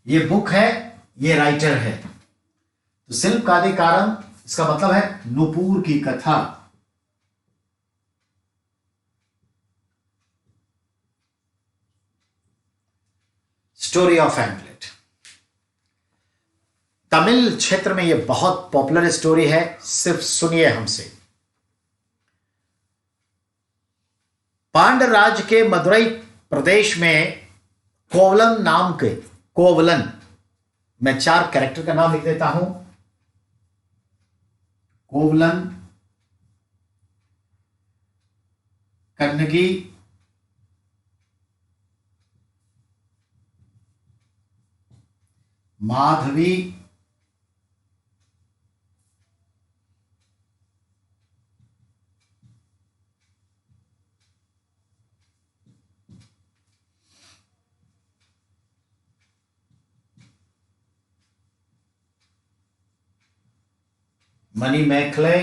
ये बुक है, ये राइटर है। तो शिल्पकादिकारम इसका मतलब है नुपुर की कथा। स्टोरी ऑफ हैमलेट, तमिल क्षेत्र में यह बहुत पॉपुलर स्टोरी है, सिर्फ सुनिए हमसे। पांड्यराज के मदुरई प्रदेश में कोवलन नाम के, कोवलन, मैं 4 कैरेक्टर का नाम लिख देता हूं। कोवलन, कन्नगी, माधवी, मणि मैखले,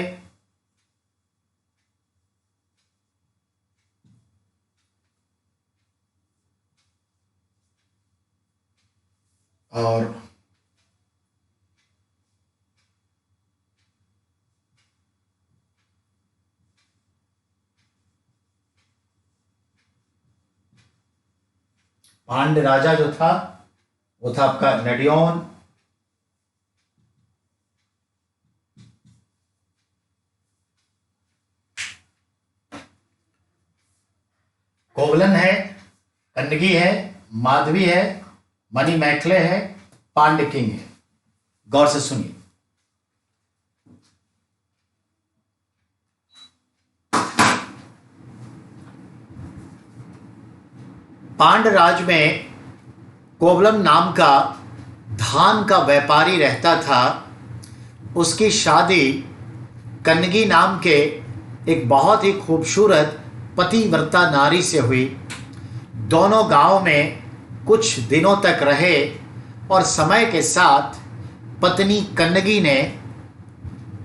और पांड्य राजा जो था वो था आपका नडियोन, कोवलन है, कन्नगी है, माधवी है, मणि मैखले है, पांड्य किंग है। गौर से सुनिए। पांड्यराज में कोवलम नाम का धान का व्यापारी रहता था। उसकी शादी कन्नगी नाम के एक बहुत ही खूबसूरत पतिव्रता नारी से हुई। दोनों गांव में कुछ दिनों तक रहे और समय के साथ पत्नी कन्नगी ने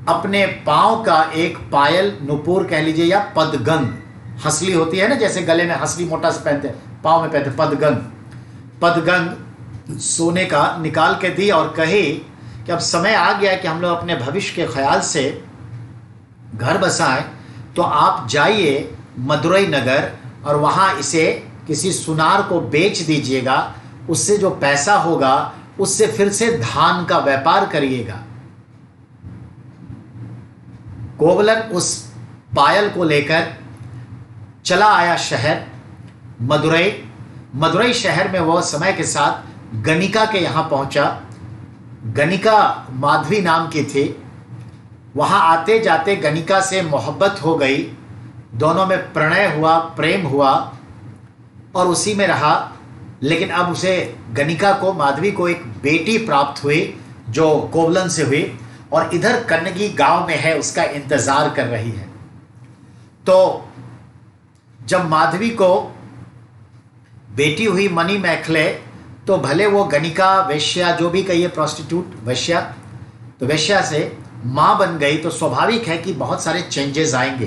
अपने पांव का एक पायल, नुपुर कह लीजिए, या पदगंग, हंसली होती है ना, जैसे गले में हंसली मोटा से पहनते, पांव में पहनते, पदगंग सोने का निकाल के दी और कही कि अब समय आ गया है कि हम लोग अपने भविष्य के ख्याल से घर बसाएं, तो आप जाइए मदुरई नगर और वहाँ इसे किसी सुनार को बेच दीजिएगा। उससे जो पैसा होगा उससे फिर से धान का व्यापार करिएगा। कोवलन उस पायल को लेकर चला आया शहर मदुरई। मदुरई शहर में वह समय के साथ गणिका के यहाँ पहुँचा। गणिका माधवी नाम की थी। वहाँ आते जाते गणिका से मोहब्बत हो गई, दोनों में प्रणय हुआ, प्रेम हुआ और उसी में रहा। लेकिन अब उसे, गणिका को, माधवी को एक बेटी प्राप्त हुई जो कोवलन से हुई और इधर कन्नगी गांव में है, उसका इंतजार कर रही है। तो जब माधवी को बेटी हुई मणि मैखले, तो भले वो गणिका वेश्या, जो भी कहिए, प्रोस्टिट्यूट वेश्या, तो वेश्या से माँ बन गई तो स्वाभाविक है कि बहुत सारे चेंजेस आएंगे,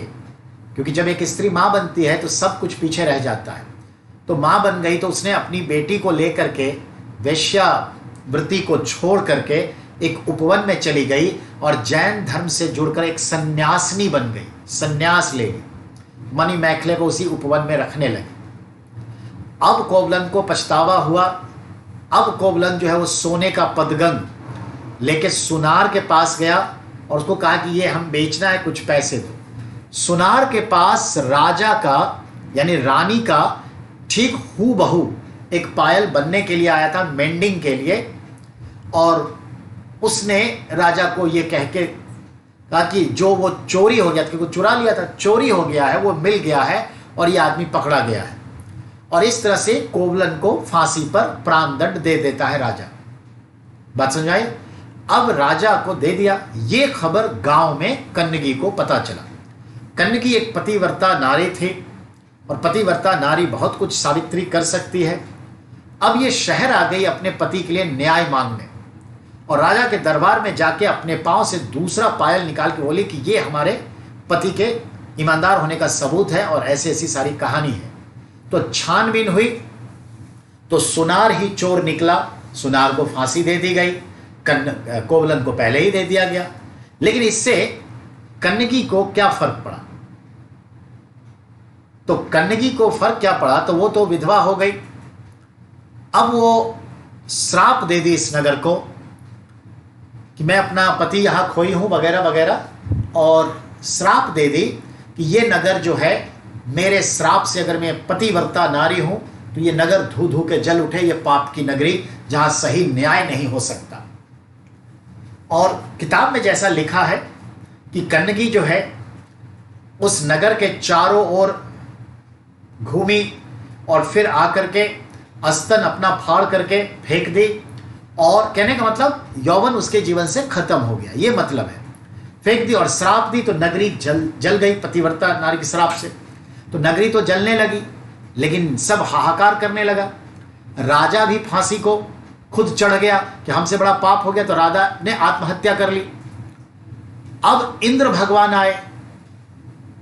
क्योंकि जब एक स्त्री माँ बनती है तो सब कुछ पीछे रह जाता है। तो माँ बन गई तो उसने अपनी बेटी को लेकर के वेश्या वृत्ति को छोड़ करके एक उपवन में चली गई और जैन धर्म से जुड़कर एक सन्यासिनी बन गई, सन्यास ले ली। मणि मैखले को उसी उपवन में रखने लगी। अब कोवलन को पछतावा हुआ। अब कोवलन जो है वो सोने का पदगंग लेके सुनार के पास गया और उसको कहा कि ये हम बेचना है, कुछ पैसे दो। सुनार के पास राजा का यानी रानी का ठीक हूबहू एक पायल बनने के लिए आया था, मेंडिंग के लिए। और उसने राजा को ये कह के कहा कि जो वो चोरी हो गया था, क्योंकि चुरा लिया था, चोरी हो गया है, वो मिल गया है और ये आदमी पकड़ा गया है। और इस तरह से कोवलन को फांसी पर प्राणदंड दे देता है राजा। बात समझ आई? अब राजा को दे दिया। ये खबर गांव में कन्नगी को पता चला। कन्नगी एक पतिव्रता नारी थी और पतिव्रता नारी बहुत कुछ सावित्री कर सकती है। अब ये शहर आ गई अपने पति के लिए न्याय मांगने, और राजा के दरबार में जाके अपने पांव से दूसरा पायल निकाल के बोली कि ये हमारे पति के ईमानदार होने का सबूत है और ऐसी ऐसी सारी कहानी है। तो छानबीन हुई तो सुनार ही चोर निकला, सुनार को फांसी दे दी गई, कोवलन को पहले ही दे दिया गया। लेकिन इससे कन्नगी को क्या फर्क पड़ा? तो कन्नगी को फर्क क्या पड़ा? तो वो तो विधवा हो गई। अब वो श्राप दे दी इस नगर को कि मैं अपना पति यहां खोई हूं वगैरह वगैरह, और श्राप दे दी कि ये नगर जो है मेरे श्राप से, अगर मैं पतिव्रता नारी हूं तो ये नगर धू धू के जल उठे, ये पाप की नगरी जहां सही न्याय नहीं हो सकता। और किताब में जैसा लिखा है कि कन्नगी जो है उस नगर के चारों ओर घूमी और फिर आकर के अस्तन अपना फाड़ करके फेंक दी, और कहने का मतलब यौवन उसके जीवन से खत्म हो गया, ये मतलब है। फेंक दी और श्राप दी तो नगरी जल गई पतिव्रता नारी के श्राप से। तो नगरी तो जलने लगी, लेकिन सब हाहाकार करने लगा। राजा भी फांसी को खुद चढ़ गया कि हमसे बड़ा पाप हो गया, तो राजा ने आत्महत्या कर ली। अब इंद्र भगवान आए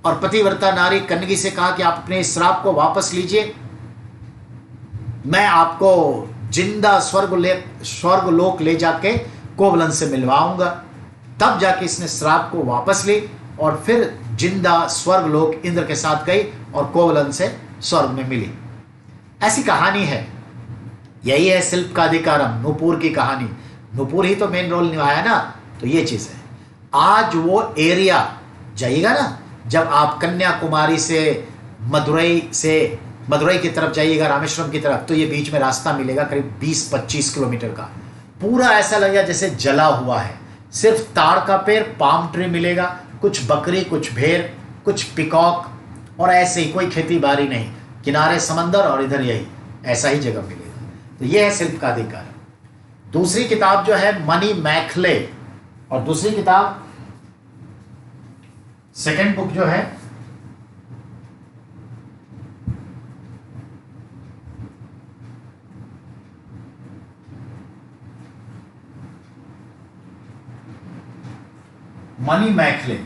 और पतिव्रता नारी कन्नगी से कहा कि आप अपने श्राप को वापस लीजिए, मैं आपको जिंदा स्वर्गलोक ले जाके कोवलन से मिलवाऊंगा। तब जाके इसने श्राप को वापस ली और फिर जिंदा स्वर्गलोक इंद्र के साथ गई और कोवलन से स्वर्ग में मिली। ऐसी कहानी है। यही है शिल्प का अधिकारम, नूपुर की कहानी। नूपुर ही तो मेन रोल निभाया ना, तो ये चीज है। आज वो एरिया जाइएगा ना, जब आप कन्याकुमारी से मदुरई की तरफ जाइएगा, रामेश्वरम की तरफ, तो ये बीच में रास्ता मिलेगा करीब 20-25 किलोमीटर का। पूरा ऐसा लगेगा जैसे जला हुआ है। सिर्फ ताड़ का पेड़, पाम ट्री मिलेगा, कुछ बकरी, कुछ भेड़, कुछ पिकॉक, और ऐसे ही कोई खेती बाड़ी नहीं, किनारे समंदर और इधर यही ऐसा ही जगह मिलेगा। तो ये है शिल्प का अधिकार। दूसरी किताब जो है मनी मैखले, और दूसरी किताब सेकेंड बुक जो है मनी मैखले।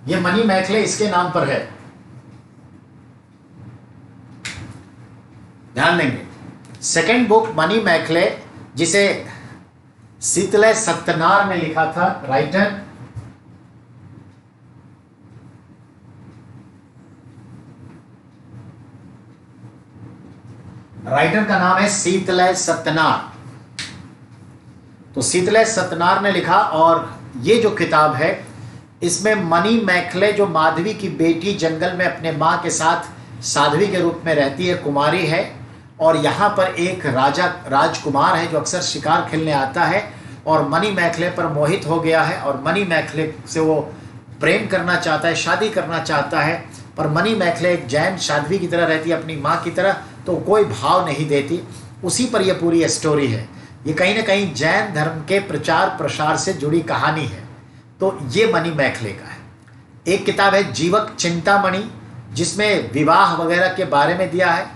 ये मनी मैखले इसके नाम पर है, ध्यान देंगे। सेकेंड बुक मनी मैखले, जिसे शीतलय सत्यनार ने लिखा था, राइटर का नाम है शीतलय सत्यनार। तो शीतलय सत्यनार ने लिखा, और ये जो किताब है इसमें मनी मैखले, जो माधवी की बेटी जंगल में अपने माँ के साथ साध्वी के रूप में रहती है, कुमारी है, और यहाँ पर एक राजकुमार है जो अक्सर शिकार खेलने आता है और मनी मैखले पर मोहित हो गया है, और मनी मैखले से वो प्रेम करना चाहता है, शादी करना चाहता है। पर मनी मैखले एक जैन साध्वी की तरह रहती है, अपनी माँ की तरह, तो कोई भाव नहीं देती। उसी पर यह पूरी स्टोरी है। ये कहीं ना कहीं जैन धर्म के प्रचार प्रसार से जुड़ी कहानी है। तो ये मनी मैखले का है। एक किताब है जीवक चिंतामणि, जिसमें विवाह वगैरह के बारे में दिया है,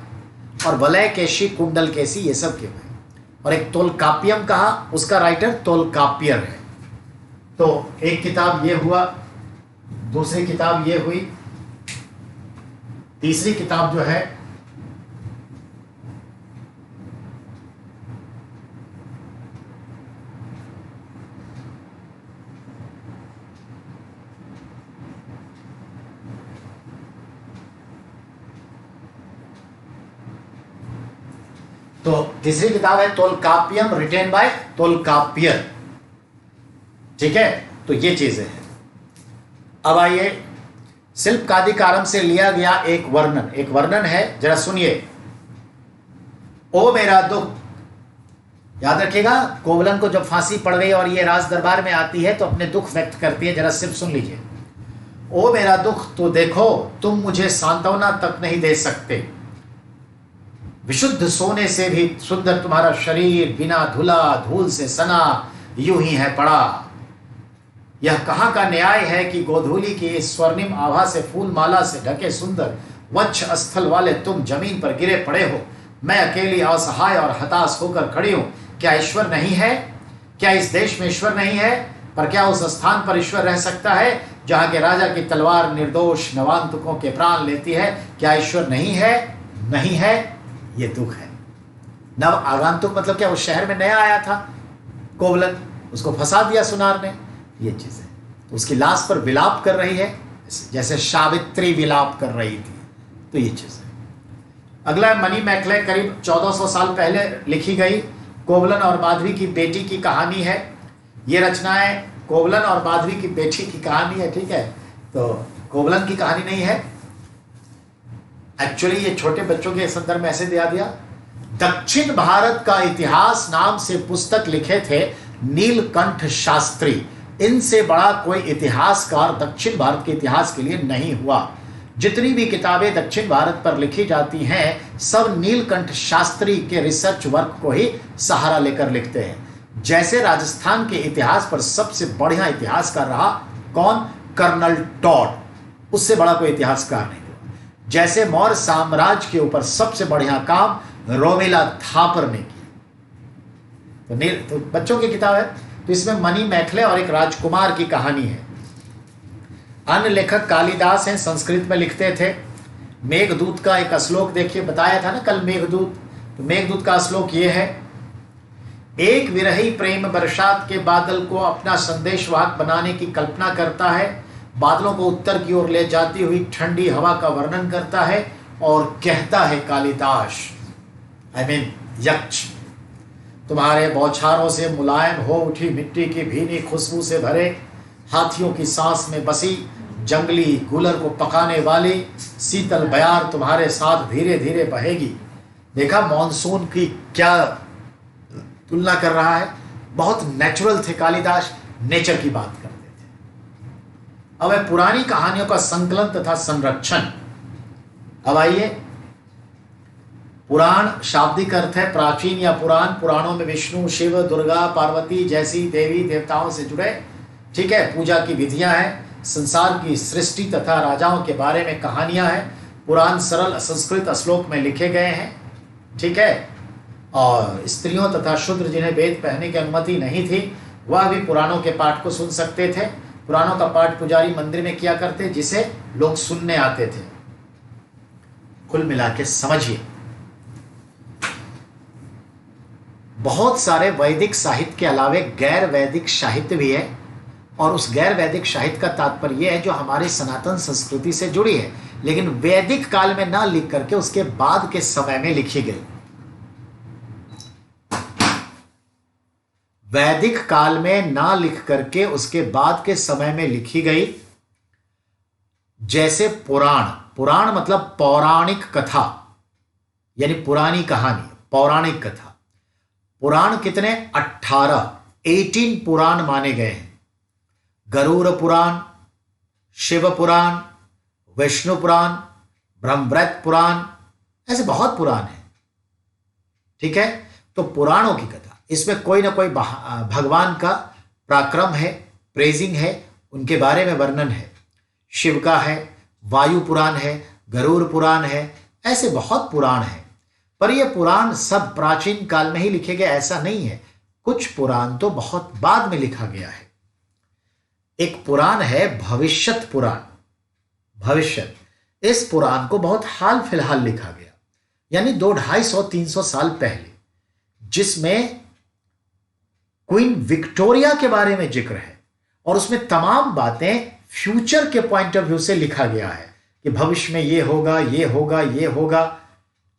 और वलय केशी, कुंडल केसी, ये सब के हुए। और एक तोलकाप्यम कहा, उसका राइटर तोलकाप्यर है। तो एक किताब ये हुआ, दूसरी किताब ये हुई, तीसरी किताब जो है तो तीसरी किताब है तोलकाप्यम, रिटेन बाय तोलकाप्यर। ठीक है, तो ये चीजें हैं। अब आइए, शिल्प का अधिकारम से लिया गया एक वर्णन है, जरा सुनिए। ओ मेरा दुख याद रखिएगा, कोवलन को जब फांसी पड़ गई और ये राज दरबार में आती है तो अपने दुख व्यक्त करती है, जरा सिर्फ सुन लीजिए। ओ मेरा दुख तो देखो, तुम मुझे सांत्वना तक नहीं दे सकते। विशुद्ध सोने से भी सुंदर तुम्हारा शरीर बिना धुला धूल से सना यूं ही है पड़ा। यह कहाँ का न्याय है कि गोधूली की इस स्वर्णिम आभा से फूल माला से ढके सुंदर वक्ष स्थल वाले तुम जमीन पर गिरे पड़े हो। मैं अकेली असहाय और हताश होकर खड़ी हूं। क्या ईश्वर नहीं है? क्या इस देश में ईश्वर नहीं है? पर क्या उस स्थान पर ईश्वर रह सकता है जहां के राजा की तलवार निर्दोष नवांतुकों के प्राण लेती है? क्या ईश्वर नहीं है? नहीं है, ये दुख है। नव आगंतुक मतलब क्या? उस शहर में नया आया था कोवलन, उसको फंसा दिया सुनार ने, ये चीज है। उसकी लाश पर विलाप कर रही है जैसे सावित्री विलाप कर रही थी, तो ये चीज है। अगला मनी मैक्ले, करीब 1400 साल पहले लिखी गई कोवलन और माधवी की बेटी की कहानी है। ये रचनाएं कोवलन और माधवी की बेटी की कहानी है, ठीक है। तो कोवलन की कहानी नहीं है, एक्चुअली ये छोटे बच्चों के संदर्भ में ऐसे दिया। दक्षिण भारत का इतिहास नाम से पुस्तक लिखे थे नीलकंठ शास्त्री। इनसे बड़ा कोई इतिहासकार दक्षिण भारत के इतिहास के लिए नहीं हुआ। जितनी भी किताबें दक्षिण भारत पर लिखी जाती हैं सब नीलकंठ शास्त्री के रिसर्च वर्क को ही सहारा लेकर लिखते हैं। जैसे राजस्थान के इतिहास पर सबसे बढ़िया इतिहासकार रहा कौन? कर्नल टॉड, उससे बड़ा कोई इतिहासकार नहीं हुआ। जैसे मौर्य साम्राज्य के ऊपर सबसे बढ़िया काम रोमिला थापर ने किया। तो बच्चों की किताब है, तो इसमें मनी मैखले और एक राजकुमार की कहानी है। अन्य लेखक कालिदास हैं, संस्कृत में लिखते थे। मेघदूत का एक श्लोक देखिए, बताया था ना कल मेघदूत, तो मेघदूत का श्लोक ये है। एक विरही प्रेम बरसात के बादल को अपना संदेशवाहक बनाने की कल्पना करता है, बादलों को उत्तर की ओर ले जाती हुई ठंडी हवा का वर्णन करता है और कहता है कालिदास यक्ष, तुम्हारे बौछारों से मुलायम हो उठी मिट्टी की भीनी खुशबू से भरे हाथियों की सांस में बसी जंगली गुलर को पकाने वाली शीतल बयार तुम्हारे साथ धीरे धीरे बहेगी। देखा मॉनसून की क्या तुलना कर रहा है, बहुत नेचुरल थे कालिदास, नेचर की बात करते थे। अब है पुरानी कहानियों का संकलन तथा संरक्षण। अब आइए, पुराण शाब्दिक अर्थ है प्राचीन या पुराण। पुराणों में विष्णु, शिव, दुर्गा, पार्वती जैसी देवी देवताओं से जुड़े, ठीक है, पूजा की विधियां हैं, संसार की सृष्टि तथा राजाओं के बारे में कहानियां हैं। पुराण सरल संस्कृत श्लोक में लिखे गए हैं, ठीक है। और स्त्रियों तथा शूद्र जिन्हें वेद पढ़ने की अनुमति नहीं थी वह भी पुराणों के पाठ को सुन सकते थे। पुराणों का पाठ पुजारी मंदिर में किया करते जिसे लोग सुनने आते थे। कुल मिला के समझिए, बहुत सारे वैदिक साहित्य के अलावे गैर वैदिक साहित्य भी है, और उस गैर वैदिक साहित्य का तात्पर्य यह है जो हमारी सनातन संस्कृति से जुड़ी है लेकिन वैदिक काल में ना लिख करके उसके बाद के समय में लिखी गई। वैदिक काल में ना लिख करके उसके बाद के समय में लिखी गई, जैसे पुराण। पुराण मतलब पौराणिक कथा, यानी पुरानी कहानी, पौराणिक कथा। पुराण कितने? 18 पुराण माने गए हैं। गरुड़ पुराण, शिव पुराण, विष्णु पुराण, ब्रह्मवृत पुराण, ऐसे बहुत पुराण हैं, ठीक है। तो पुराणों की कथा, इसमें कोई ना कोई भगवान का पराक्रम है, प्रेजिंग है, उनके बारे में वर्णन है। शिव का है, वायु पुराण है, गरुड़ पुराण है, ऐसे बहुत पुराण हैं। पर ये पुराण सब प्राचीन काल में ही लिखे गए ऐसा नहीं है, कुछ पुराण तो बहुत बाद में लिखा गया है। एक पुराण है भविष्यत पुराण। भविष्यत, इस पुराण को बहुत हाल फिलहाल लिखा गया, यानी 200-250-300 साल पहले, जिसमें क्वीन विक्टोरिया के बारे में जिक्र है और उसमें तमाम बातें फ्यूचर के पॉइंट ऑफ व्यू से लिखा गया है कि भविष्य में ये होगा, ये होगा, ये होगा।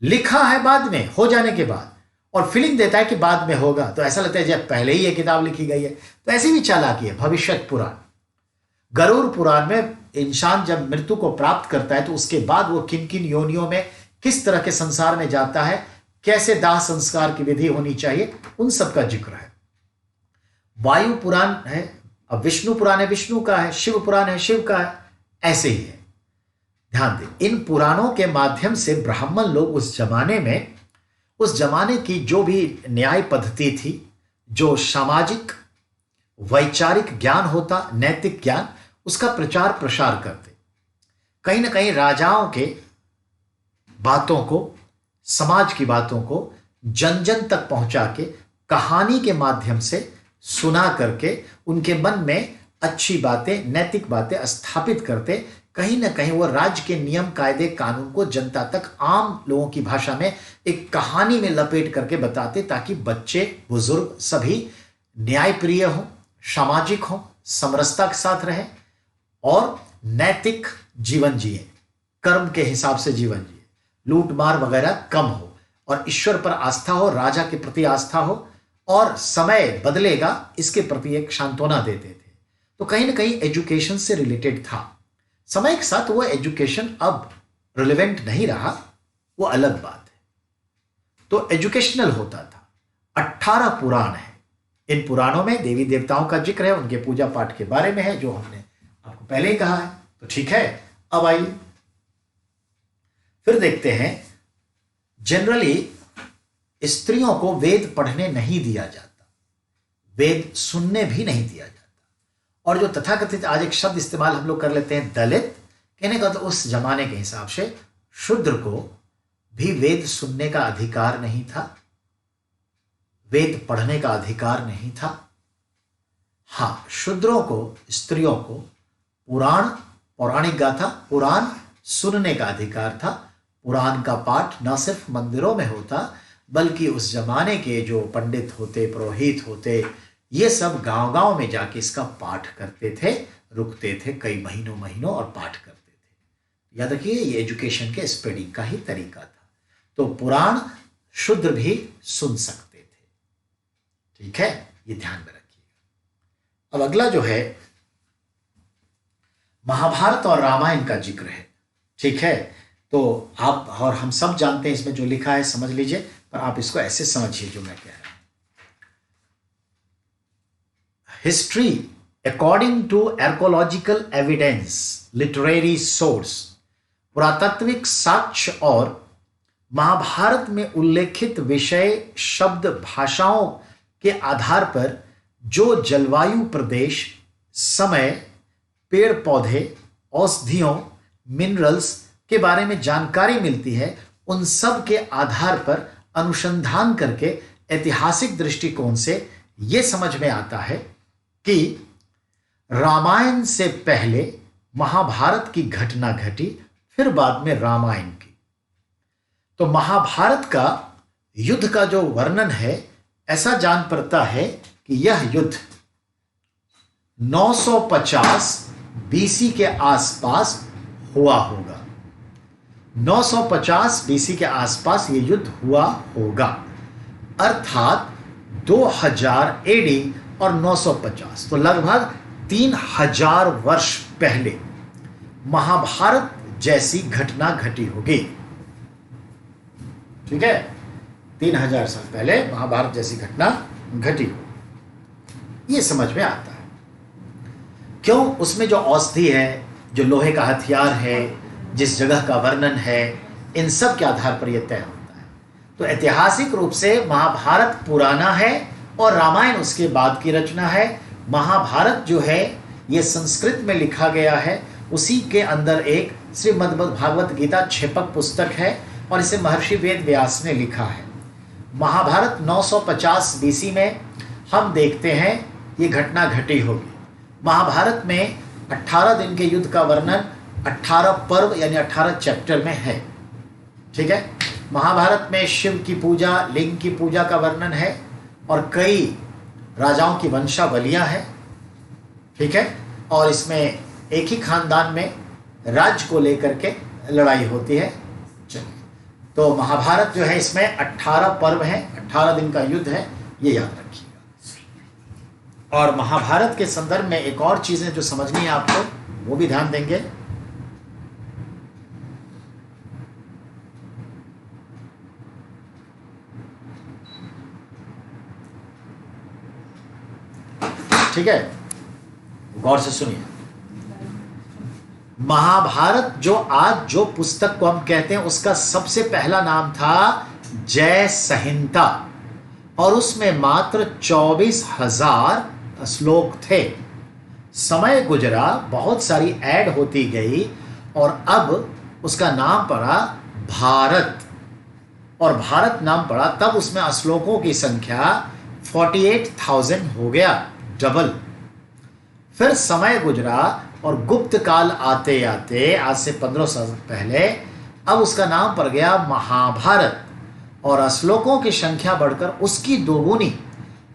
लिखा है बाद में, हो जाने के बाद, और फीलिंग देता है कि बाद में होगा, तो ऐसा लगता है जब पहले ही ये किताब लिखी गई है। तो ऐसी भी चालाकी है भविष्यत पुराण। गरुड़ पुराण में इंसान जब मृत्यु को प्राप्त करता है तो उसके बाद वो किन किन योनियों में किस तरह के संसार में जाता है, कैसे दाह संस्कार की विधि होनी चाहिए, उन सब का जिक्र है। वायु पुराण है, अब विष्णु पुराण है विष्णु का है, शिव पुराण है शिव का है, ऐसे ही है। ध्यान दें, इन पुराणों के माध्यम से ब्राह्मण लोग उस जमाने की जो भी न्याय पद्धति थी, जो सामाजिक वैचारिक ज्ञान होता, नैतिक ज्ञान, उसका प्रचार प्रसार करते। कहीं ना कहीं राजाओं के बातों को, समाज की बातों को जन जन तक पहुंचा के, कहानी के माध्यम से सुना करके उनके मन में अच्छी बातें, नैतिक बातें स्थापित करते। कहीं ना कहीं वो राज्य के नियम कायदे कानून को जनता तक आम लोगों की भाषा में एक कहानी में लपेट करके बताते, ताकि बच्चे बुजुर्ग सभी न्यायप्रिय हों, सामाजिक हों, समरसता के साथ रहें और नैतिक जीवन जिए, कर्म के हिसाब से जीवन जिए, लूट मार वगैरह कम हो और ईश्वर पर आस्था हो, राजा के प्रति आस्था हो और समय बदलेगा इसके प्रति एक सांत्वना देते थे। तो कहीं ना कहीं एजुकेशन से रिलेटेड था। समय के साथ वो एजुकेशन अब रिलेवेंट नहीं रहा, वो अलग बात है। तो एजुकेशनल होता था। 18 पुराण है, इन पुराणों में देवी देवताओं का जिक्र है, उनके पूजा पाठ के बारे में है, जो हमने आपको पहले ही कहा है। तो ठीक है, अब आइए फिर देखते हैं। जनरली स्त्रियों को वेद पढ़ने नहीं दिया जाता, वेद सुनने भी नहीं दिया जाता। और जो तथाकथित आज एक शब्द इस्तेमाल हम लोग कर लेते हैं दलित, कहने का तो उस जमाने के हिसाब से शूद्र को भी वेद सुनने का अधिकार नहीं था, वेद पढ़ने का अधिकार नहीं था। हाँ, शूद्रों को, स्त्रियों को पुराण, पौराणिक गाथा, पुराण सुनने का अधिकार था। पुराण का पाठ न सिर्फ मंदिरों में होता, बल्कि उस जमाने के जो पंडित होते, पुरोहित होते, ये सब गांव-गांव में जाके इसका पाठ करते थे, रुकते थे कई महीनों महीनों और पाठ करते थे। याद रखिए, ये एजुकेशन के स्प्रेडिंग का ही तरीका था। तो पुराण शूद्र भी सुन सकते थे। ठीक है, ये ध्यान में रखिएगा। अब अगला जो है महाभारत और रामायण का जिक्र है। ठीक है, तो आप और हम सब जानते हैं इसमें जो लिखा है, समझ लीजिए, पर आप इसको ऐसे समझिए जो मैं कह रहा हूं। History according to archaeological evidence, literary source, पुरातात्विक साक्ष्य और महाभारत में उल्लेखित विषय, शब्द, भाषाओं के आधार पर जो जलवायु, प्रदेश, समय, पेड़ पौधे, औषधियों, मिनरल्स के बारे में जानकारी मिलती है, उन सब के आधार पर अनुसंधान करके ऐतिहासिक दृष्टिकोण से यह समझ में आता है कि रामायण से पहले महाभारत की घटना घटी, फिर बाद में रामायण की। तो महाभारत का युद्ध का जो वर्णन है, ऐसा जान पड़ता है कि यह युद्ध 950 बीसी के आसपास हुआ होगा। 950 बीसी के आसपास यह युद्ध हुआ होगा, अर्थात 2000 एडी और 950, तो लगभग 3000 वर्ष पहले महाभारत जैसी घटना घटी होगी। ठीक है, 3000 साल पहले महाभारत जैसी घटना घटी हो, यह समझ में आता है। क्यों? उसमें जो औषधि है, जो लोहे का हथियार है, जिस जगह का वर्णन है, इन सब के आधार पर यह तय होता है। तो ऐतिहासिक रूप से महाभारत पुराना है और रामायण उसके बाद की रचना है। महाभारत जो है ये संस्कृत में लिखा गया है, उसी के अंदर एक श्रीमद्भागवत गीता छेपक पुस्तक है और इसे महर्षि वेद व्यास ने लिखा है। महाभारत 950 बीसी में हम देखते हैं ये घटना घटी होगी। महाभारत में 18 दिन के युद्ध का वर्णन 18 पर्व यानी 18 चैप्टर में है। ठीक है, महाभारत में शिव की पूजा, लिंग की पूजा का वर्णन है और कई राजाओं की वंशावलियां हैं। ठीक है, और इसमें एक ही खानदान में राज्य को लेकर के लड़ाई होती है। चलिए, तो महाभारत जो है इसमें 18 पर्व हैं, 18 दिन का युद्ध है, ये याद रखिएगा। और महाभारत के संदर्भ में एक और चीजें जो समझनी है आपको, वो भी ध्यान देंगे। ठीक है, गौर से सुनिए। महाभारत जो पुस्तक को हम कहते हैं उसका सबसे पहला नाम था जय संहिता, और उसमें मात्र 24,000 श्लोक थे। समय गुजरा, बहुत सारी ऐड होती गई और अब उसका नाम पड़ा भारत, और भारत नाम पड़ा तब उसमें श्लोकों की संख्या 48,000 हो गया, डबल। फिर समय गुजरा और गुप्त काल आते आते आज से 1500 साल पहले अब उसका नाम पड़ गया महाभारत, और श्लोकों की संख्या बढ़कर उसकी दोगुनी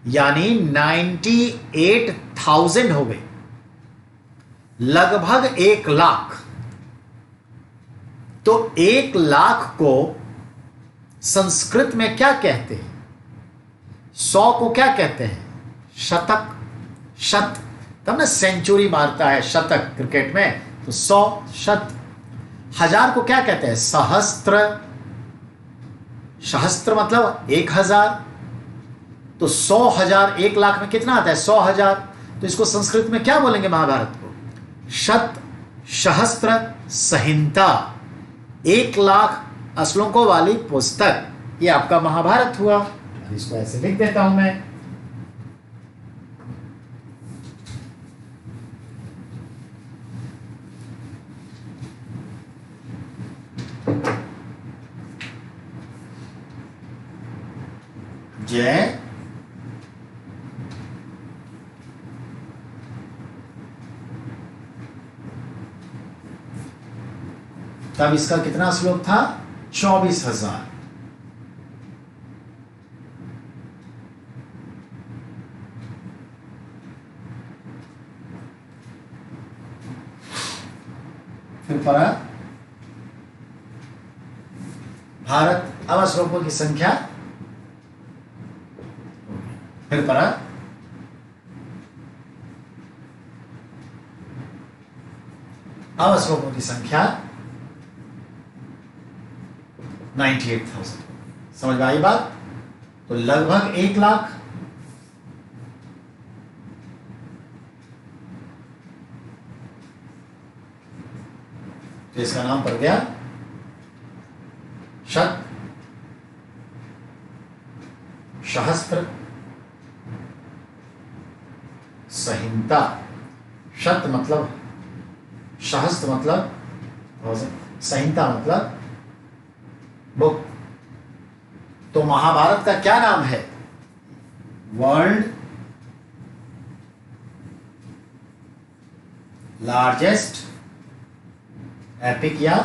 यानी 98,000 हो गई, लगभग 1 लाख। तो 1 लाख को संस्कृत में क्या कहते हैं? 100 को क्या कहते हैं? शतक, शत, तब ना सेंचुरी मारता है शतक क्रिकेट में, तो 100 शत। 1000 को क्या कहते हैं? सहस्त्र, सहस्त्र मतलब 1000, तो 100,000 1 लाख में कितना आता है? 100,000। तो इसको संस्कृत में क्या बोलेंगे महाभारत को? शत सहस्त्र संहिता, 1 लाख श्लोकों वाली पुस्तक, ये आपका महाभारत हुआ। इसको ऐसे लिख देता हूं मैं। जय तब इसका कितना श्लोक था? 24,000। फिर पढ़ा भारत, अब श्लोकों की संख्या, फिर पढ़ा अब श्लोकों की संख्या 98,000। समझ में आई बात? तो लगभग 1 लाख। तो इसका नाम पड़ गया शत सहस्त्र संहिता। शत मतलब, सहस्त्र मतलब, संहिता मतलब बुक। तो महाभारत का क्या नाम है? वर्ल्ड लार्जेस्ट एपिक या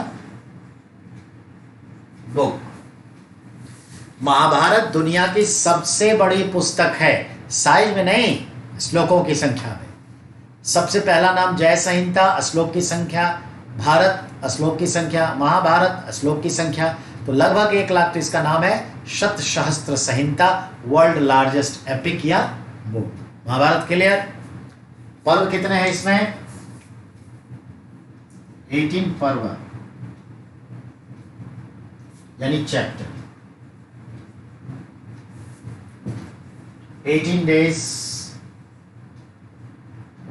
बुक। महाभारत दुनिया की सबसे बड़ी पुस्तक है, साइज में नहीं, श्लोकों की संख्या में। सबसे पहला नाम जय संहिता, श्लोक की संख्या, भारत श्लोक की संख्या, महाभारत श्लोक की संख्या, तो लगभग 1 लाख। तो इसका नाम है शत सहस्त्र संहिता, वर्ल्ड लार्जेस्ट एपिक या बुक। महाभारत क्लियर? पर्व कितने हैं इसमें? 18 पर्व यानी चैप्टर, 18 days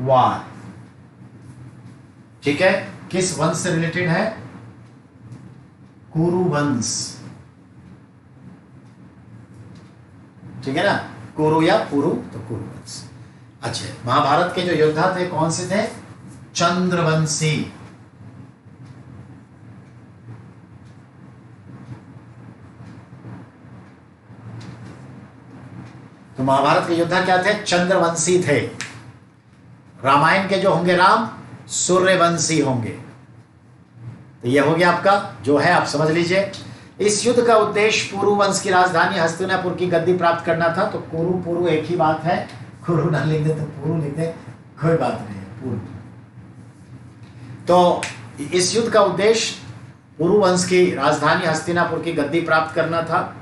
वार। ठीक है, किस वंश से रिलेटेड है? कुरु वंश। ठीक है ना, कुरु या पुरु, तो कुरु वंश। अच्छा, महाभारत के जो योद्धा थे कौन से थे? चंद्रवंशी। तो महाभारत के योद्धा क्या थे? चंद्रवंशी थे। रामायण के जो होंगे राम, सूर्यवंशी होंगे। तो यह हो गया आपका जो है, आप समझ लीजिए। इस युद्ध का उद्देश्य कुरु वंश की राजधानी हस्तिनापुर की गद्दी प्राप्त करना था। तो कुरु पुरु एक ही बात है, कुरु ना लिख दे तो पुरु लिख दे, कोई बात नहीं है, पुरु। तो इस युद्ध का उद्देश्य कुरु वंश की राजधानी हस्तिनापुर की गद्दी प्राप्त करना था।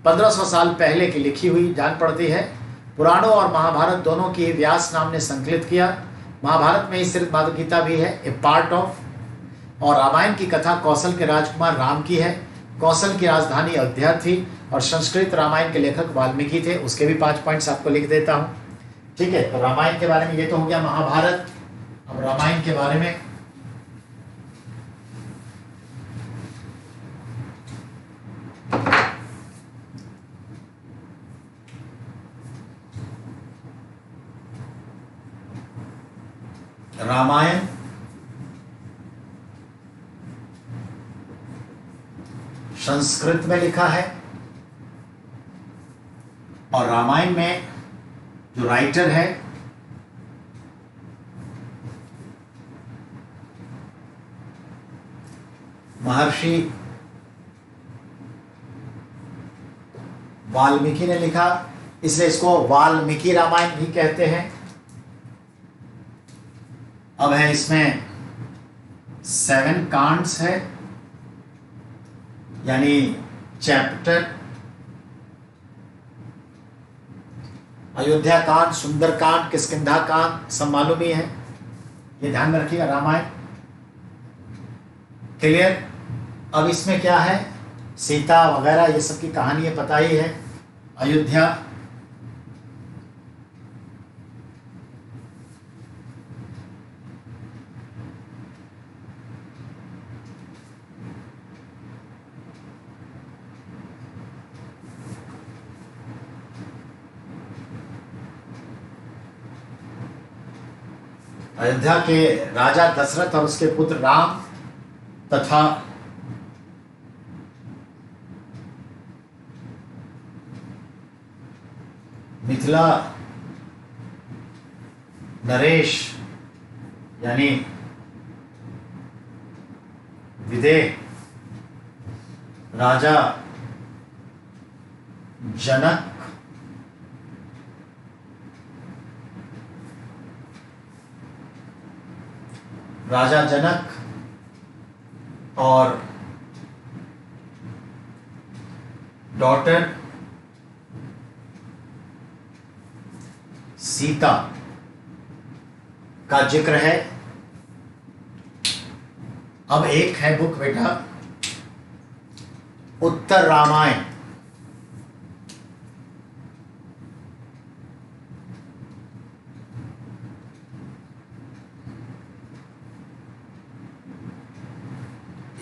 1500 साल पहले की लिखी हुई जान पड़ती है। पुराणों और महाभारत दोनों की व्यास नाम ने संकलित किया। महाभारत में ही सिर्फ भागवत गीता भी है, ए पार्ट ऑफ। और रामायण की कथा कौशल के राजकुमार राम की है। कौशल की राजधानी अयोध्या थी और संस्कृत रामायण के लेखक वाल्मीकि थे। उसके भी 5 पॉइंट्स आपको लिख देता हूँ। ठीक है, तो रामायण के बारे में ये तो हो गया महाभारत। अब रामायण के बारे में रामायण संस्कृत में लिखा है और रामायण में जो राइटर है महर्षि वाल्मीकि ने लिखा, इसलिए इसको वाल्मीकि रामायण भी कहते हैं। अब है इसमें 7 कांड्स है, यानी चैप्टर। अयोध्या कांड, सुंदर कांड, किष्किंधा कांड सब मालूम ही है, ये ध्यान में रखिएगा। रामायण क्लियर। अब इसमें क्या है, सीता वगैरह ये सब की कहानी है, पता ही है। अयोध्या अयोध्या के राजा दशरथ और उसके पुत्र राम तथा मिथिला नरेश यानी विदेह राजा जनक और डॉटर सीता का जिक्र है। अब एक है बुक बेटा उत्तर रामायण,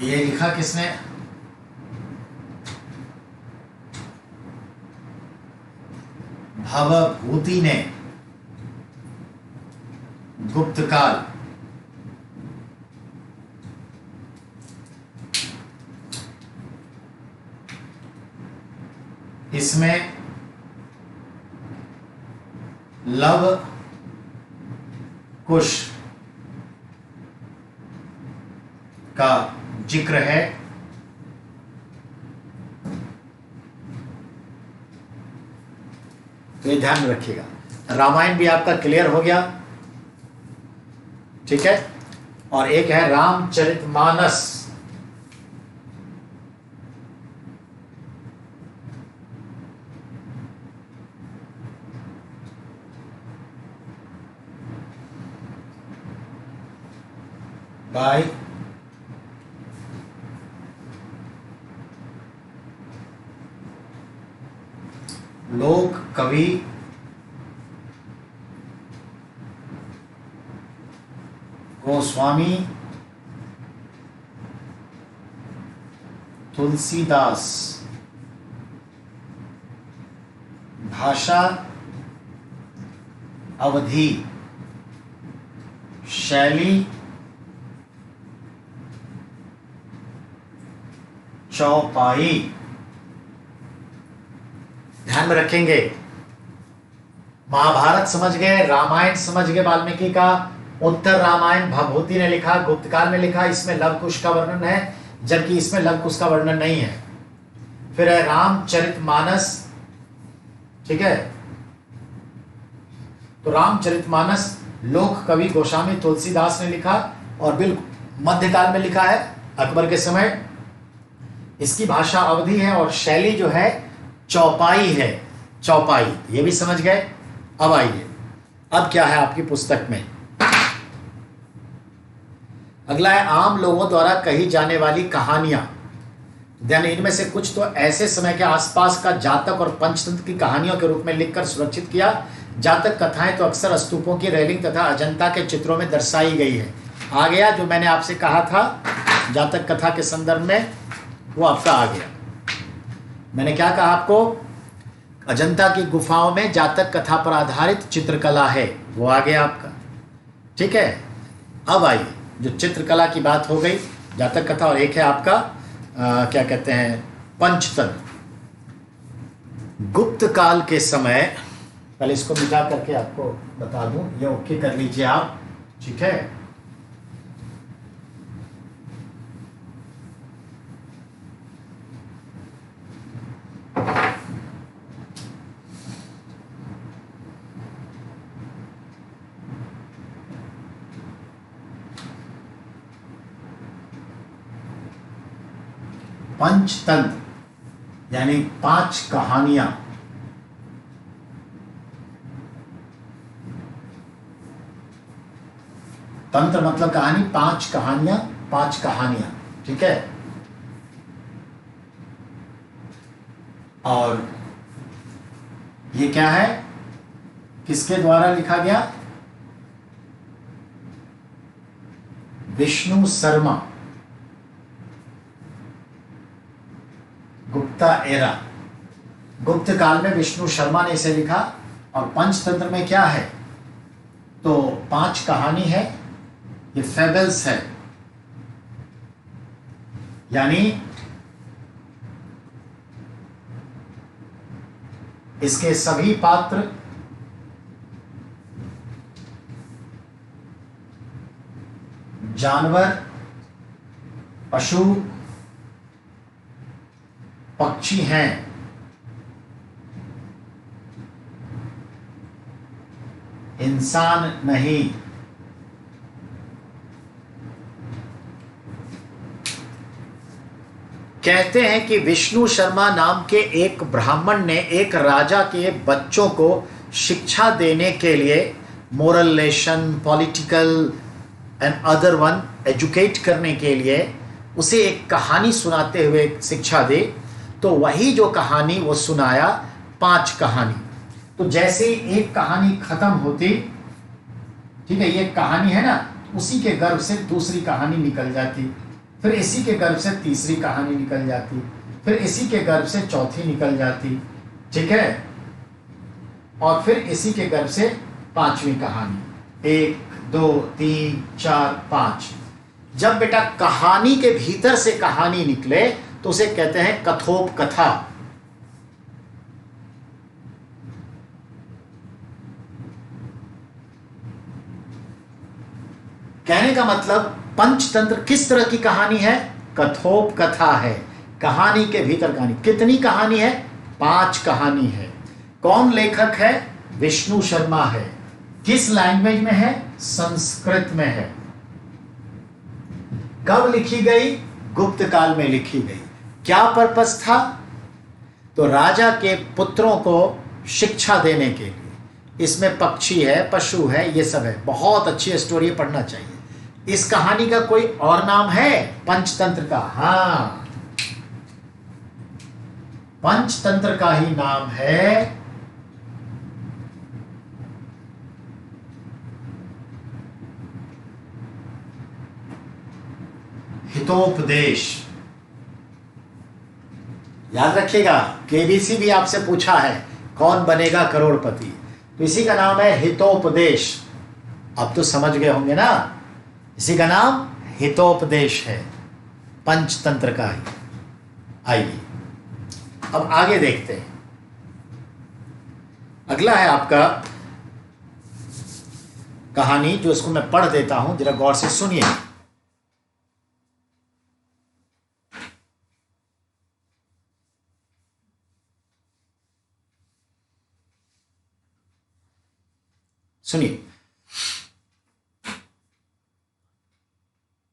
ये लिखा किसने, भवभूति ने, गुप्त काल। इसमें लव कुश का जिक्र है। तो ये ध्यान में रखिएगा। रामायण भी आपका क्लियर हो गया, ठीक है। और एक है रामचरितमानस, बाय लोक कवि गोस्वामी तुलसीदास। भाषा अवधि, शैली चौपाई। ध्यान में रखेंगे, महाभारत समझ गए, रामायण समझ गए वाल्मीकि का, उत्तर रामायण भवभूति ने लिखा, गुप्तकाल में लिखा, इसमें लव कुश का वर्णन है, जबकि इसमें लव कुश का वर्णन नहीं है। फिर है रामचरितमानस, ठीक है। तो रामचरितमानस लोक कवि गोस्वामी तुलसीदास ने लिखा और बिल्कुल मध्यकाल में लिखा है, अकबर के समय। इसकी भाषा अवधि है और शैली जो है चौपाई है, चौपाई। ये भी समझ गए। अब आइए, अब क्या है आपकी पुस्तक में, अगला है आम लोगों द्वारा कही जाने वाली कहानियां। यानी इनमें से कुछ तो ऐसे समय के आसपास का जातक और पंचतंत्र की कहानियों के रूप में लिखकर सुरक्षित किया, जातक कथाएं तो अक्सर स्तूपों की रेलिंग तथा अजंता के चित्रों में दर्शाई गई है। आ गया जो मैंने आपसे कहा था जातक कथा के संदर्भ में, वो आपका आ गया। मैंने क्या कहा आपको, अजंता की गुफाओं में जातक कथा पर आधारित चित्रकला है, वो आ गया आपका। ठीक है, अब आइए, जो चित्रकला की बात हो गई, जातक कथा, और एक है आपका क्या कहते हैं, पंचतंत्र। गुप्त काल के समय, पहले इसको मिटा करके आपको बता दूं, ये ओके कर लीजिए आप, ठीक है। पंचतंत्र यानी 5 कहानियां। तंत्र मतलब कहानी, 5 कहानियां, 5 कहानियां, ठीक है। और ये क्या है, किसके द्वारा लिखा गया, विष्णु शर्मा, गुप्ता एरा, गुप्त काल में विष्णु शर्मा ने इसे लिखा। और पंचतंत्र में क्या है, तो 5 कहानी है, ये फेबल्स है, यानी इसके सभी पात्र जानवर, पशु, पक्षी हैं। इंसान नहीं। कहते हैं कि विष्णु शर्मा नाम के एक ब्राह्मण ने एक राजा के बच्चों को शिक्षा देने के लिए, moral lesson, political and other one, educate करने के लिए उसे एक कहानी सुनाते हुए शिक्षा दी। तो वही जो कहानी वो सुनाया, 5 कहानी। तो जैसे एक कहानी खत्म होती, ठीक है, ये कहानी है ना, उसी के गर्भ से दूसरी कहानी निकल जाती, फिर इसी के गर्भ से तीसरी कहानी निकल जाती, फिर इसी के गर्भ से चौथी निकल जाती, ठीक है, और फिर इसी के गर्भ से 5वीं कहानी। 1 2 3 4 5। जब बेटा कहानी के भीतर से कहानी निकले तो उसे कहते हैं कथोप कथा। कहने का मतलब पंचतंत्र किस तरह की कहानी है, कथोप कथा है, कहानी के भीतर कहानी। कितनी कहानी है, 5 कहानी है। कौन लेखक है, विष्णु शर्मा है। किस लैंग्वेज में है, संस्कृत में है। कब लिखी गई, गुप्त काल में लिखी गई। क्या पर्पस था, तो राजा के पुत्रों को शिक्षा देने के लिए। इसमें पक्षी है, पशु है, ये सब है। बहुत अच्छी स्टोरी, पढ़ना चाहिए। इस कहानी का कोई और नाम है पंचतंत्र का, हाँ, पंचतंत्र का ही नाम है हितोपदेश। याद रखिएगा, केबीसी भी आपसे पूछा है कौन बनेगा करोड़पति, तो इसी का नाम है हितोपदेश। अब तो समझ गए होंगे ना, इसी का नाम हितोपदेश है, पंचतंत्र का ही। आइए अब आगे देखते हैं। अगला है आपका कहानी, जो इसको मैं पढ़ देता हूं, जरा गौर से सुनिए। सुनिए,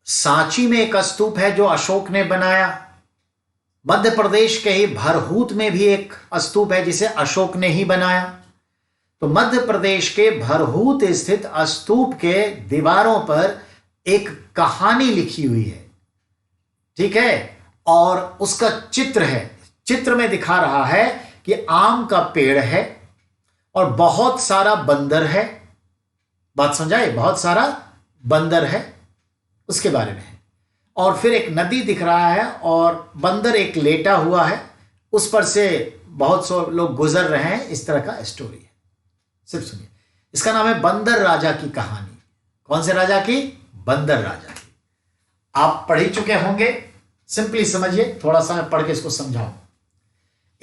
सांची में एक स्तूप है जो अशोक ने बनाया। मध्य प्रदेश के ही भरहूत में भी एक स्तूप है जिसे अशोक ने ही बनाया। तो मध्य प्रदेश के भरहूत स्थित स्तूप के दीवारों पर एक कहानी लिखी हुई है, ठीक है, और उसका चित्र है। चित्र में दिखा रहा है कि आम का पेड़ है, और बहुत सारा बंदर है। बात समझाए, बहुत सारा बंदर है, उसके बारे में है। और फिर एक नदी दिख रहा है और बंदर एक लेटा हुआ है, उस पर से बहुत से लोग गुजर रहे हैं। इस तरह का स्टोरी है, सिर्फ सुनिए। इसका नाम है बंदर राजा की कहानी। कौन से राजा की? बंदर राजा की। आप पढ़ ही चुके होंगे, सिंपली समझिए, थोड़ा सा मैं पढ़ के इसको समझाऊं।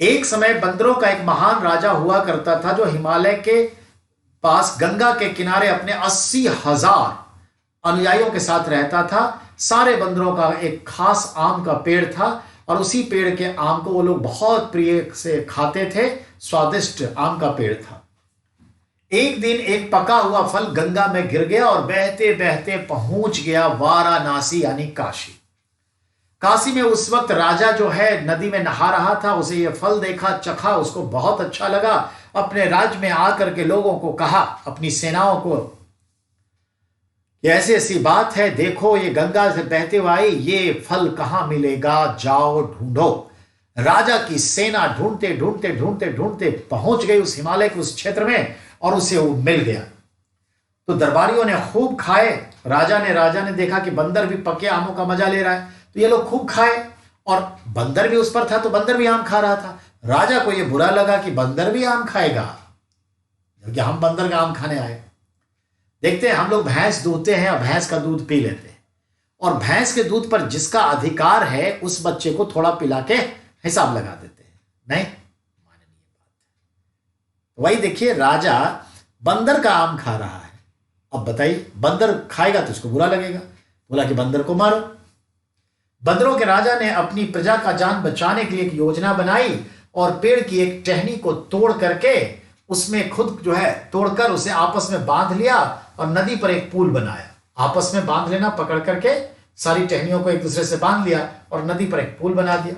एक समय बंदरों का एक महान राजा हुआ करता था, जो हिमालय के पास गंगा के किनारे अपने 80,000 अनुयायियों के साथ रहता था। सारे बंदरों का एक खास आम का पेड़ था और उसी पेड़ के आम को वो लोग बहुत प्रिय से खाते थे। स्वादिष्ट आम का पेड़ था। एक दिन एक पका हुआ फल गंगा में गिर गया और बहते बहते पहुंच गया वाराणसी यानी काशी। काशी में उस वक्त राजा जो है नदी में नहा रहा था। उसे यह फल देखा, चखा, उसको बहुत अच्छा लगा। अपने राज्य में आकर के लोगों को कहा, अपनी सेनाओं को, ऐसी ऐसी बात है, देखो ये गंगा से बहते हुए आई, ये फल कहां मिलेगा, जाओ ढूंढो। राजा की सेना ढूंढते ढूंढते ढूंढते ढूंढते पहुंच गई उस हिमालय के उस क्षेत्र में और उसे वो मिल गया। तो दरबारियों ने खूब खाए। राजा ने देखा कि बंदर भी पके आमों का मजा ले रहा है, तो ये लोग खूब खाए और बंदर भी उस पर था, तो बंदर भी आम खा रहा था। राजा को यह बुरा लगा कि बंदर भी आम खाएगा, क्योंकि हम बंदर का आम खाने आए। देखते हैं, हम लोग भैंस दूहते हैं और भैंस का दूध पी लेते हैं, और भैंस के दूध पर जिसका अधिकार है उस बच्चे को थोड़ा पिला के हिसाब लगा देते हैं। नहीं, माननीय बात है। वही देखिए, राजा बंदर का आम खा रहा है। अब बताइए, बंदर खाएगा तो उसको बुरा लगेगा, बोला कि बंदर को मारो। बंदरों के राजा ने अपनी प्रजा का जान बचाने के लिए एक योजना बनाई और पेड़ की एक टहनी को तोड़ करके उसमें खुद जो है तोड़कर उसे आपस में बांध लिया और नदी पर एक पुल बनाया। आपस में बांध लेना, पकड़ करके सारी टहनियों को एक दूसरे से बांध लिया और नदी पर एक पुल बना दिया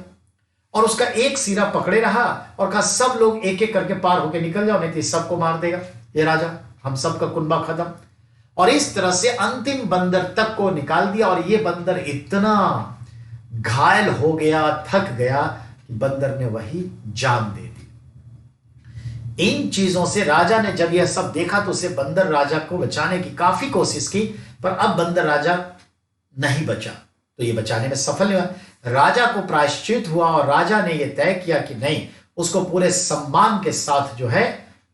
और उसका एक सिरा पकड़े रहा और कहा सब लोग एक एक करके पार होकर निकल जाओ, नहीं तो सबको मार देगा ये राजा, हम सबका कुनबा खत्म। और इस तरह से अंतिम बंदर तक को निकाल दिया और ये बंदर इतना घायल हो गया, थक गया कि बंदर ने वही जान दे दी। इन चीजों से राजा ने जब यह सब देखा तो उसे बंदर राजा को बचाने की काफी कोशिश की, पर अब बंदर राजा नहीं बचा, तो ये बचाने में सफल हुआ। राजा को प्रायश्चित हुआ और राजा ने यह तय किया कि नहीं, उसको पूरे सम्मान के साथ जो है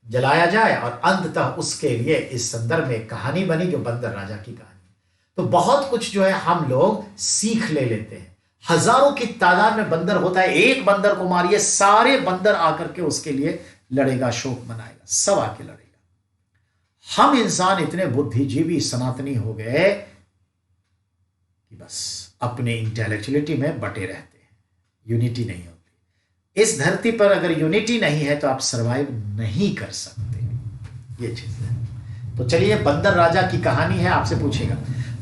जलाया जाए, और अंततः उसके लिए इस संदर्भ में कहानी बनी जो बंदर राजा की कहानी। तो बहुत कुछ जो है हम लोग सीख ले लेते हैं। हजारों की तादाद में बंदर होता है, एक बंदर को मारिए, सारे बंदर आकर के उसके लिए लड़ेगा, शोक मनाएगा, सब आके लड़ेगा। हम इंसान इतने बुद्धिजीवी सनातनी हो गए कि बस अपने इंटेलेक्चुअलिटी में बटे रहते हैं, यूनिटी नहीं होती। इस धरती पर अगर यूनिटी नहीं है तो आप सरवाइव नहीं कर सकते, ये चीज है। तो चलिए, बंदर राजा की कहानी है। आपसे पूछेगा,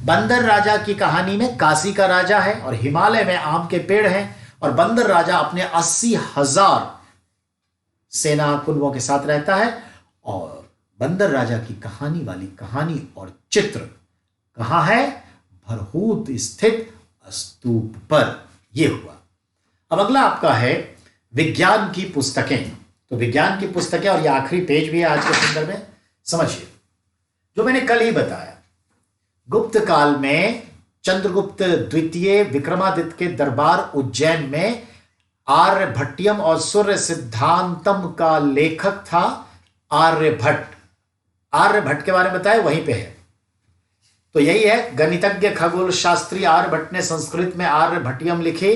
बंदर राजा की कहानी में काशी का राजा है और हिमालय में आम के पेड़ हैं और बंदर राजा अपने 80,000 सेना कुनबों के साथ रहता है। और बंदर राजा की कहानी वाली कहानी और चित्र कहां है? भरहूत स्थित स्तूप पर। यह हुआ। अब अगला आपका है विज्ञान की पुस्तकें। तो विज्ञान की पुस्तकें, और यह आखिरी पेज भी है आज के संदर्भ में। समझिए, जो मैंने कल ही बताया, गुप्त काल में चंद्रगुप्त द्वितीय विक्रमादित्य के दरबार उज्जैन में आर्यभट्टियम और सूर्य सिद्धांतम का लेखक था आर्यभट्ट। आर्यभट्ट के बारे में बताया, वहीं पे है। तो यही है, गणितज्ञ खगोल शास्त्री आर्यभट्ट ने संस्कृत में आर्यभट्टियम लिखी।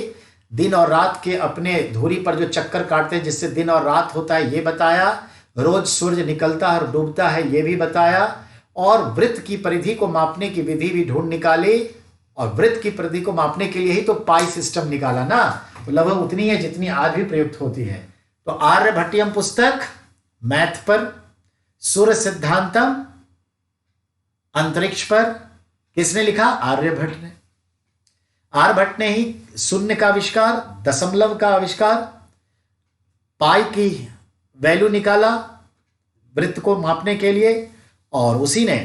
दिन और रात के अपने धुरी पर जो चक्कर काटते हैं जिससे दिन और रात होता है, ये बताया। रोज सूर्य निकलता है और डूबता है, ये भी बताया। और वृत्त की परिधि को मापने की विधि भी ढूंढ निकाली, और वृत्त की परिधि को मापने के लिए ही तो पाई सिस्टम निकाला ना, तो लगभग उतनी है जितनी आज भी प्रयुक्त होती है। तो आर्यभट्टियम पुस्तक मैथ पर, सूर्य सिद्धांतम अंतरिक्ष पर किसने लिखा? आर्यभट्ट ने। आर्यभट्ट ने ही शून्य का आविष्कार, दशमलव का आविष्कार, पाई की वैल्यू निकाला वृत्त को मापने के लिए, और उसी ने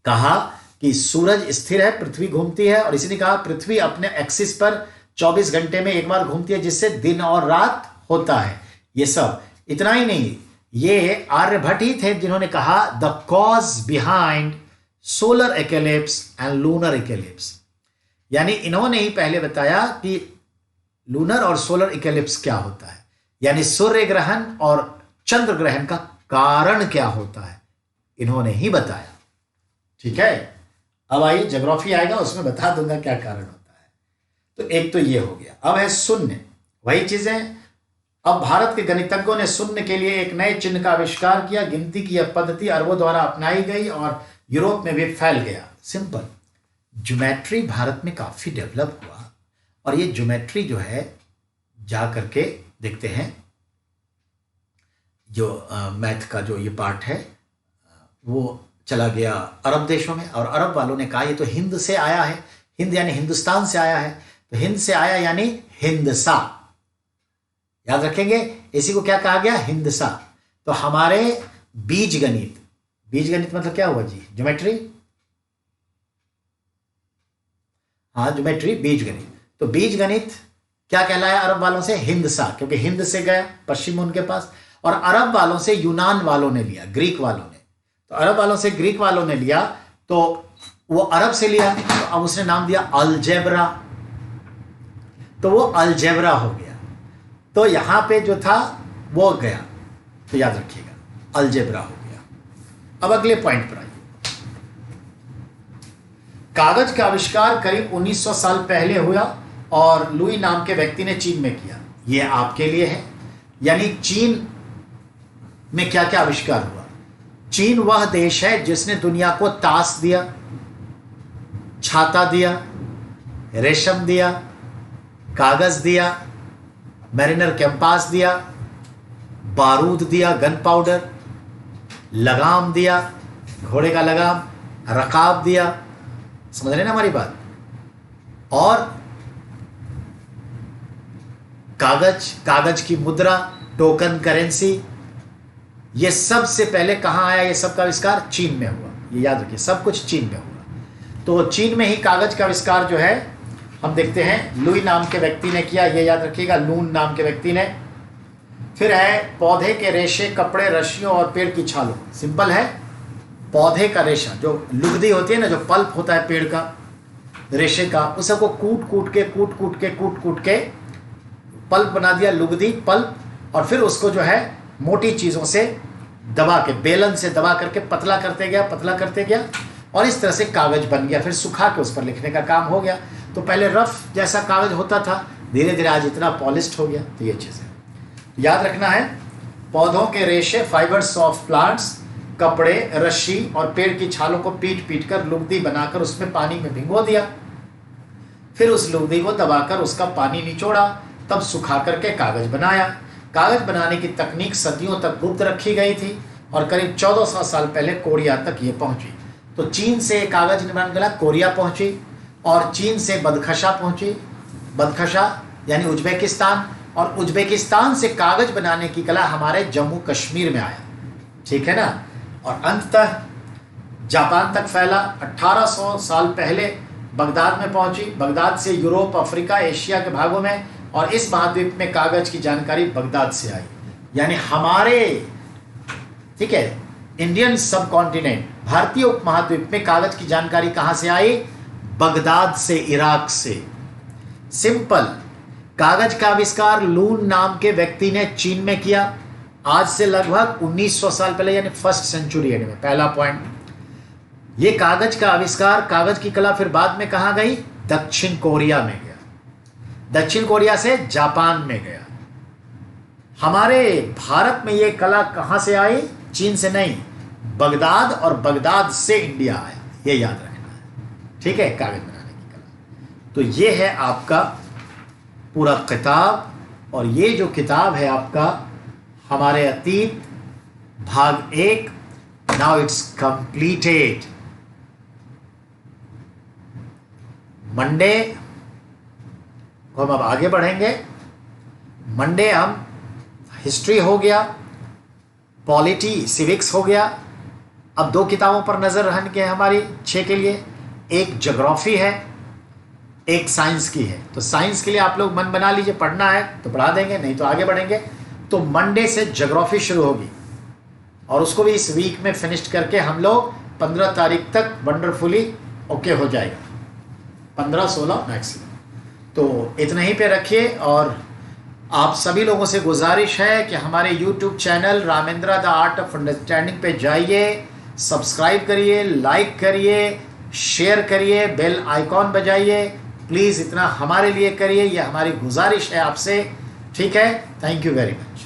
कहा कि सूरज स्थिर है, पृथ्वी घूमती है, और इसी ने कहा पृथ्वी अपने एक्सिस पर 24 घंटे में एक बार घूमती है, जिससे दिन और रात होता है। ये सब इतना ही नहीं, ये आर्यभट्ट ही थे जिन्होंने कहा the cause behind solar eclipse and lunar eclipse, यानी इन्होंने ही पहले बताया कि लूनर और सोलर एक्लिप्स क्या होता है, यानी सूर्य ग्रहण और चंद्र ग्रहण का कारण क्या होता है, इन्होंने ही बताया। ठीक है, अब आइए ज्योग्राफी आएगा, उसमें बता दूंगा क्या कारण होता है। तो एक तो ये हो गया। अब है शून्य, वही चीजें। अब भारत के गणितज्ञों ने शून्य के लिए एक नए चिन्ह का आविष्कार किया। गिनती की यह पद्धति अरबों द्वारा अपनाई गई और यूरोप में भी फैल गया। सिंपल, ज्योमेट्री भारत में काफी डेवलप हुआ और ये ज्योमेट्री जो है जा करके देखते हैं, जो मैथ का जो ये पार्ट है वो चला गया अरब देशों में, और अरब वालों ने कहा ये तो हिंद से आया है, हिंद यानी हिंदुस्तान से आया है, तो हिंद से आया यानी हिंदसा, याद रखेंगे इसी को क्या कहा गया, हिंदसा। तो हमारे बीज गणित, बीज गणित मतलब क्या हुआ जी, ज्योमेट्री, हाँ ज्योमेट्री बीज गणित। तो बीज गणित क्या कहलाया अरब वालों से, हिंदसा, क्योंकि हिंद से गया पश्चिम उनके पास, और अरब वालों से यूनान वालों ने लिया, ग्रीक वालों ने। तो अरब वालों से ग्रीक वालों ने लिया, तो वो अरब से लिया, तो अब उसने नाम दिया अलजेब्रा, तो वो अलजेब्रा हो गया। तो यहां पे जो था वो गया, तो याद रखिएगा अलजेब्रा हो गया। अब अगले पॉइंट पर आइए। कागज का आविष्कार करीब 1900 साल पहले हुआ और लुई नाम के व्यक्ति ने चीन में किया। यह आपके लिए है, यानी चीन में क्या क्या आविष्कार हुआ। चीन वह देश है जिसने दुनिया को ताश दिया, छाता दिया, रेशम दिया, कागज दिया, मैरिनर कैंपास दिया, बारूद दिया, गन पाउडर, लगाम दिया, घोड़े का लगाम, रकाब दिया, समझ रहे ना हमारी बात। और कागज, कागज की मुद्रा, टोकन करेंसी, ये सबसे पहले कहां आया, ये सब का आविष्कार चीन में हुआ, ये याद रखिए, सब कुछ चीन में हुआ। तो चीन में ही कागज का आविष्कार जो है हम देखते हैं लुई नाम के व्यक्ति ने किया, ये याद रखिएगा, लून नाम के व्यक्ति ने। फिर है पौधे के रेशे, कपड़े, रस्सियों और पेड़ की छालों। सिंपल है, पौधे का रेशा, जो लुगदी होती है ना, जो पल्प होता है पेड़ का, रेशे का, उस सबको कूट कूट के पल्प बना दिया, लुगदी पल्प, और फिर उसको जो है मोटी चीजों से दबा के, बेलन से दबा करके पतला करते गया, और इस तरह से कागज बन गया। फिर सुखा के उस पर लिखने का काम हो गया। तो पहले रफ जैसा कागज होता था, धीरे धीरे आज इतना पॉलिश्ड हो गया। तो ये चीजें याद रखना है। पौधों के रेशे, फाइबर्स ऑफ प्लांट्स, कपड़े, रस्सी और पेड़ की छालों को पीट कर लुगदी बनाकर उसमें पानी में भिगो दिया, फिर उस लुगदी को दबाकर उसका पानी निचोड़ा, तब सुखा करके कागज बनाया। कागज बनाने की तकनीक सदियों तक गुप्त रखी गई थी और करीब 1400 साल पहले कोरिया तक ये पहुंची। तो चीन से कागज निर्माण कला कोरिया पहुंची, और चीन से बदखशा पहुंची, बदखशा यानी उज्बेकिस्तान, और उज्बेकिस्तान से कागज बनाने की कला हमारे जम्मू कश्मीर में आया, ठीक है ना। और अंततः जापान तक फैला। 1800 साल पहले बगदाद में पहुंची, बगदाद से यूरोप, अफ्रीका, एशिया के भागों में, और इस महाद्वीप में कागज की जानकारी बगदाद से आई। यानी हमारे, ठीक है, इंडियन सब कॉन्टिनेंट, भारतीय उपमहाद्वीप में कागज की जानकारी कहां से आई, बगदाद से, इराक से। सिंपल, कागज का आविष्कार लून नाम के व्यक्ति ने चीन में किया, आज से लगभग 1900 साल पहले, यानी फर्स्ट सेंचुरी में। पहला पॉइंट, ये कागज का आविष्कार, कागज की कला फिर बाद में कहां गई, दक्षिण कोरिया में गया, दक्षिण कोरिया से जापान में गया। हमारे भारत में ये कला कहां से आई, चीन से नहीं, बगदाद, और बगदाद से इंडिया आया, ये याद रखना है, ठीक है, कागज बनाने की कला। तो ये है आपका पूरा किताब, और ये जो किताब है आपका हमारे अतीत भाग 1, नाउ इट्स कंप्लीटेड। मंडे को हम अब आगे बढ़ेंगे। मंडे हम हिस्ट्री हो गया, पॉलिटी, सिविक्स हो गया। अब 2 किताबों पर नजर रखने के हमारी 6 के लिए, एक ज्योग्राफी है, एक साइंस की है। तो साइंस के लिए आप लोग मन बना लीजिए, पढ़ना है तो पढ़ा देंगे, नहीं तो आगे बढ़ेंगे। तो मंडे से ज्योग्राफी शुरू होगी, और उसको भी इस वीक में फिनिश करके हम लोग 15 तारीख तक वंडरफुली ओके हो जाएगा, 15-16 मैक्सिमम। तो इतना ही पे रखिए। और आप सभी लोगों से गुजारिश है कि हमारे YouTube चैनल Ramendra the art of understanding पे जाइए, सब्सक्राइब करिए, लाइक करिए, शेयर करिए, बेल आइकॉन बजाइए। प्लीज़ इतना हमारे लिए करिए, ये हमारी गुजारिश है आपसे। ठीक है, थैंक यू वेरी मच।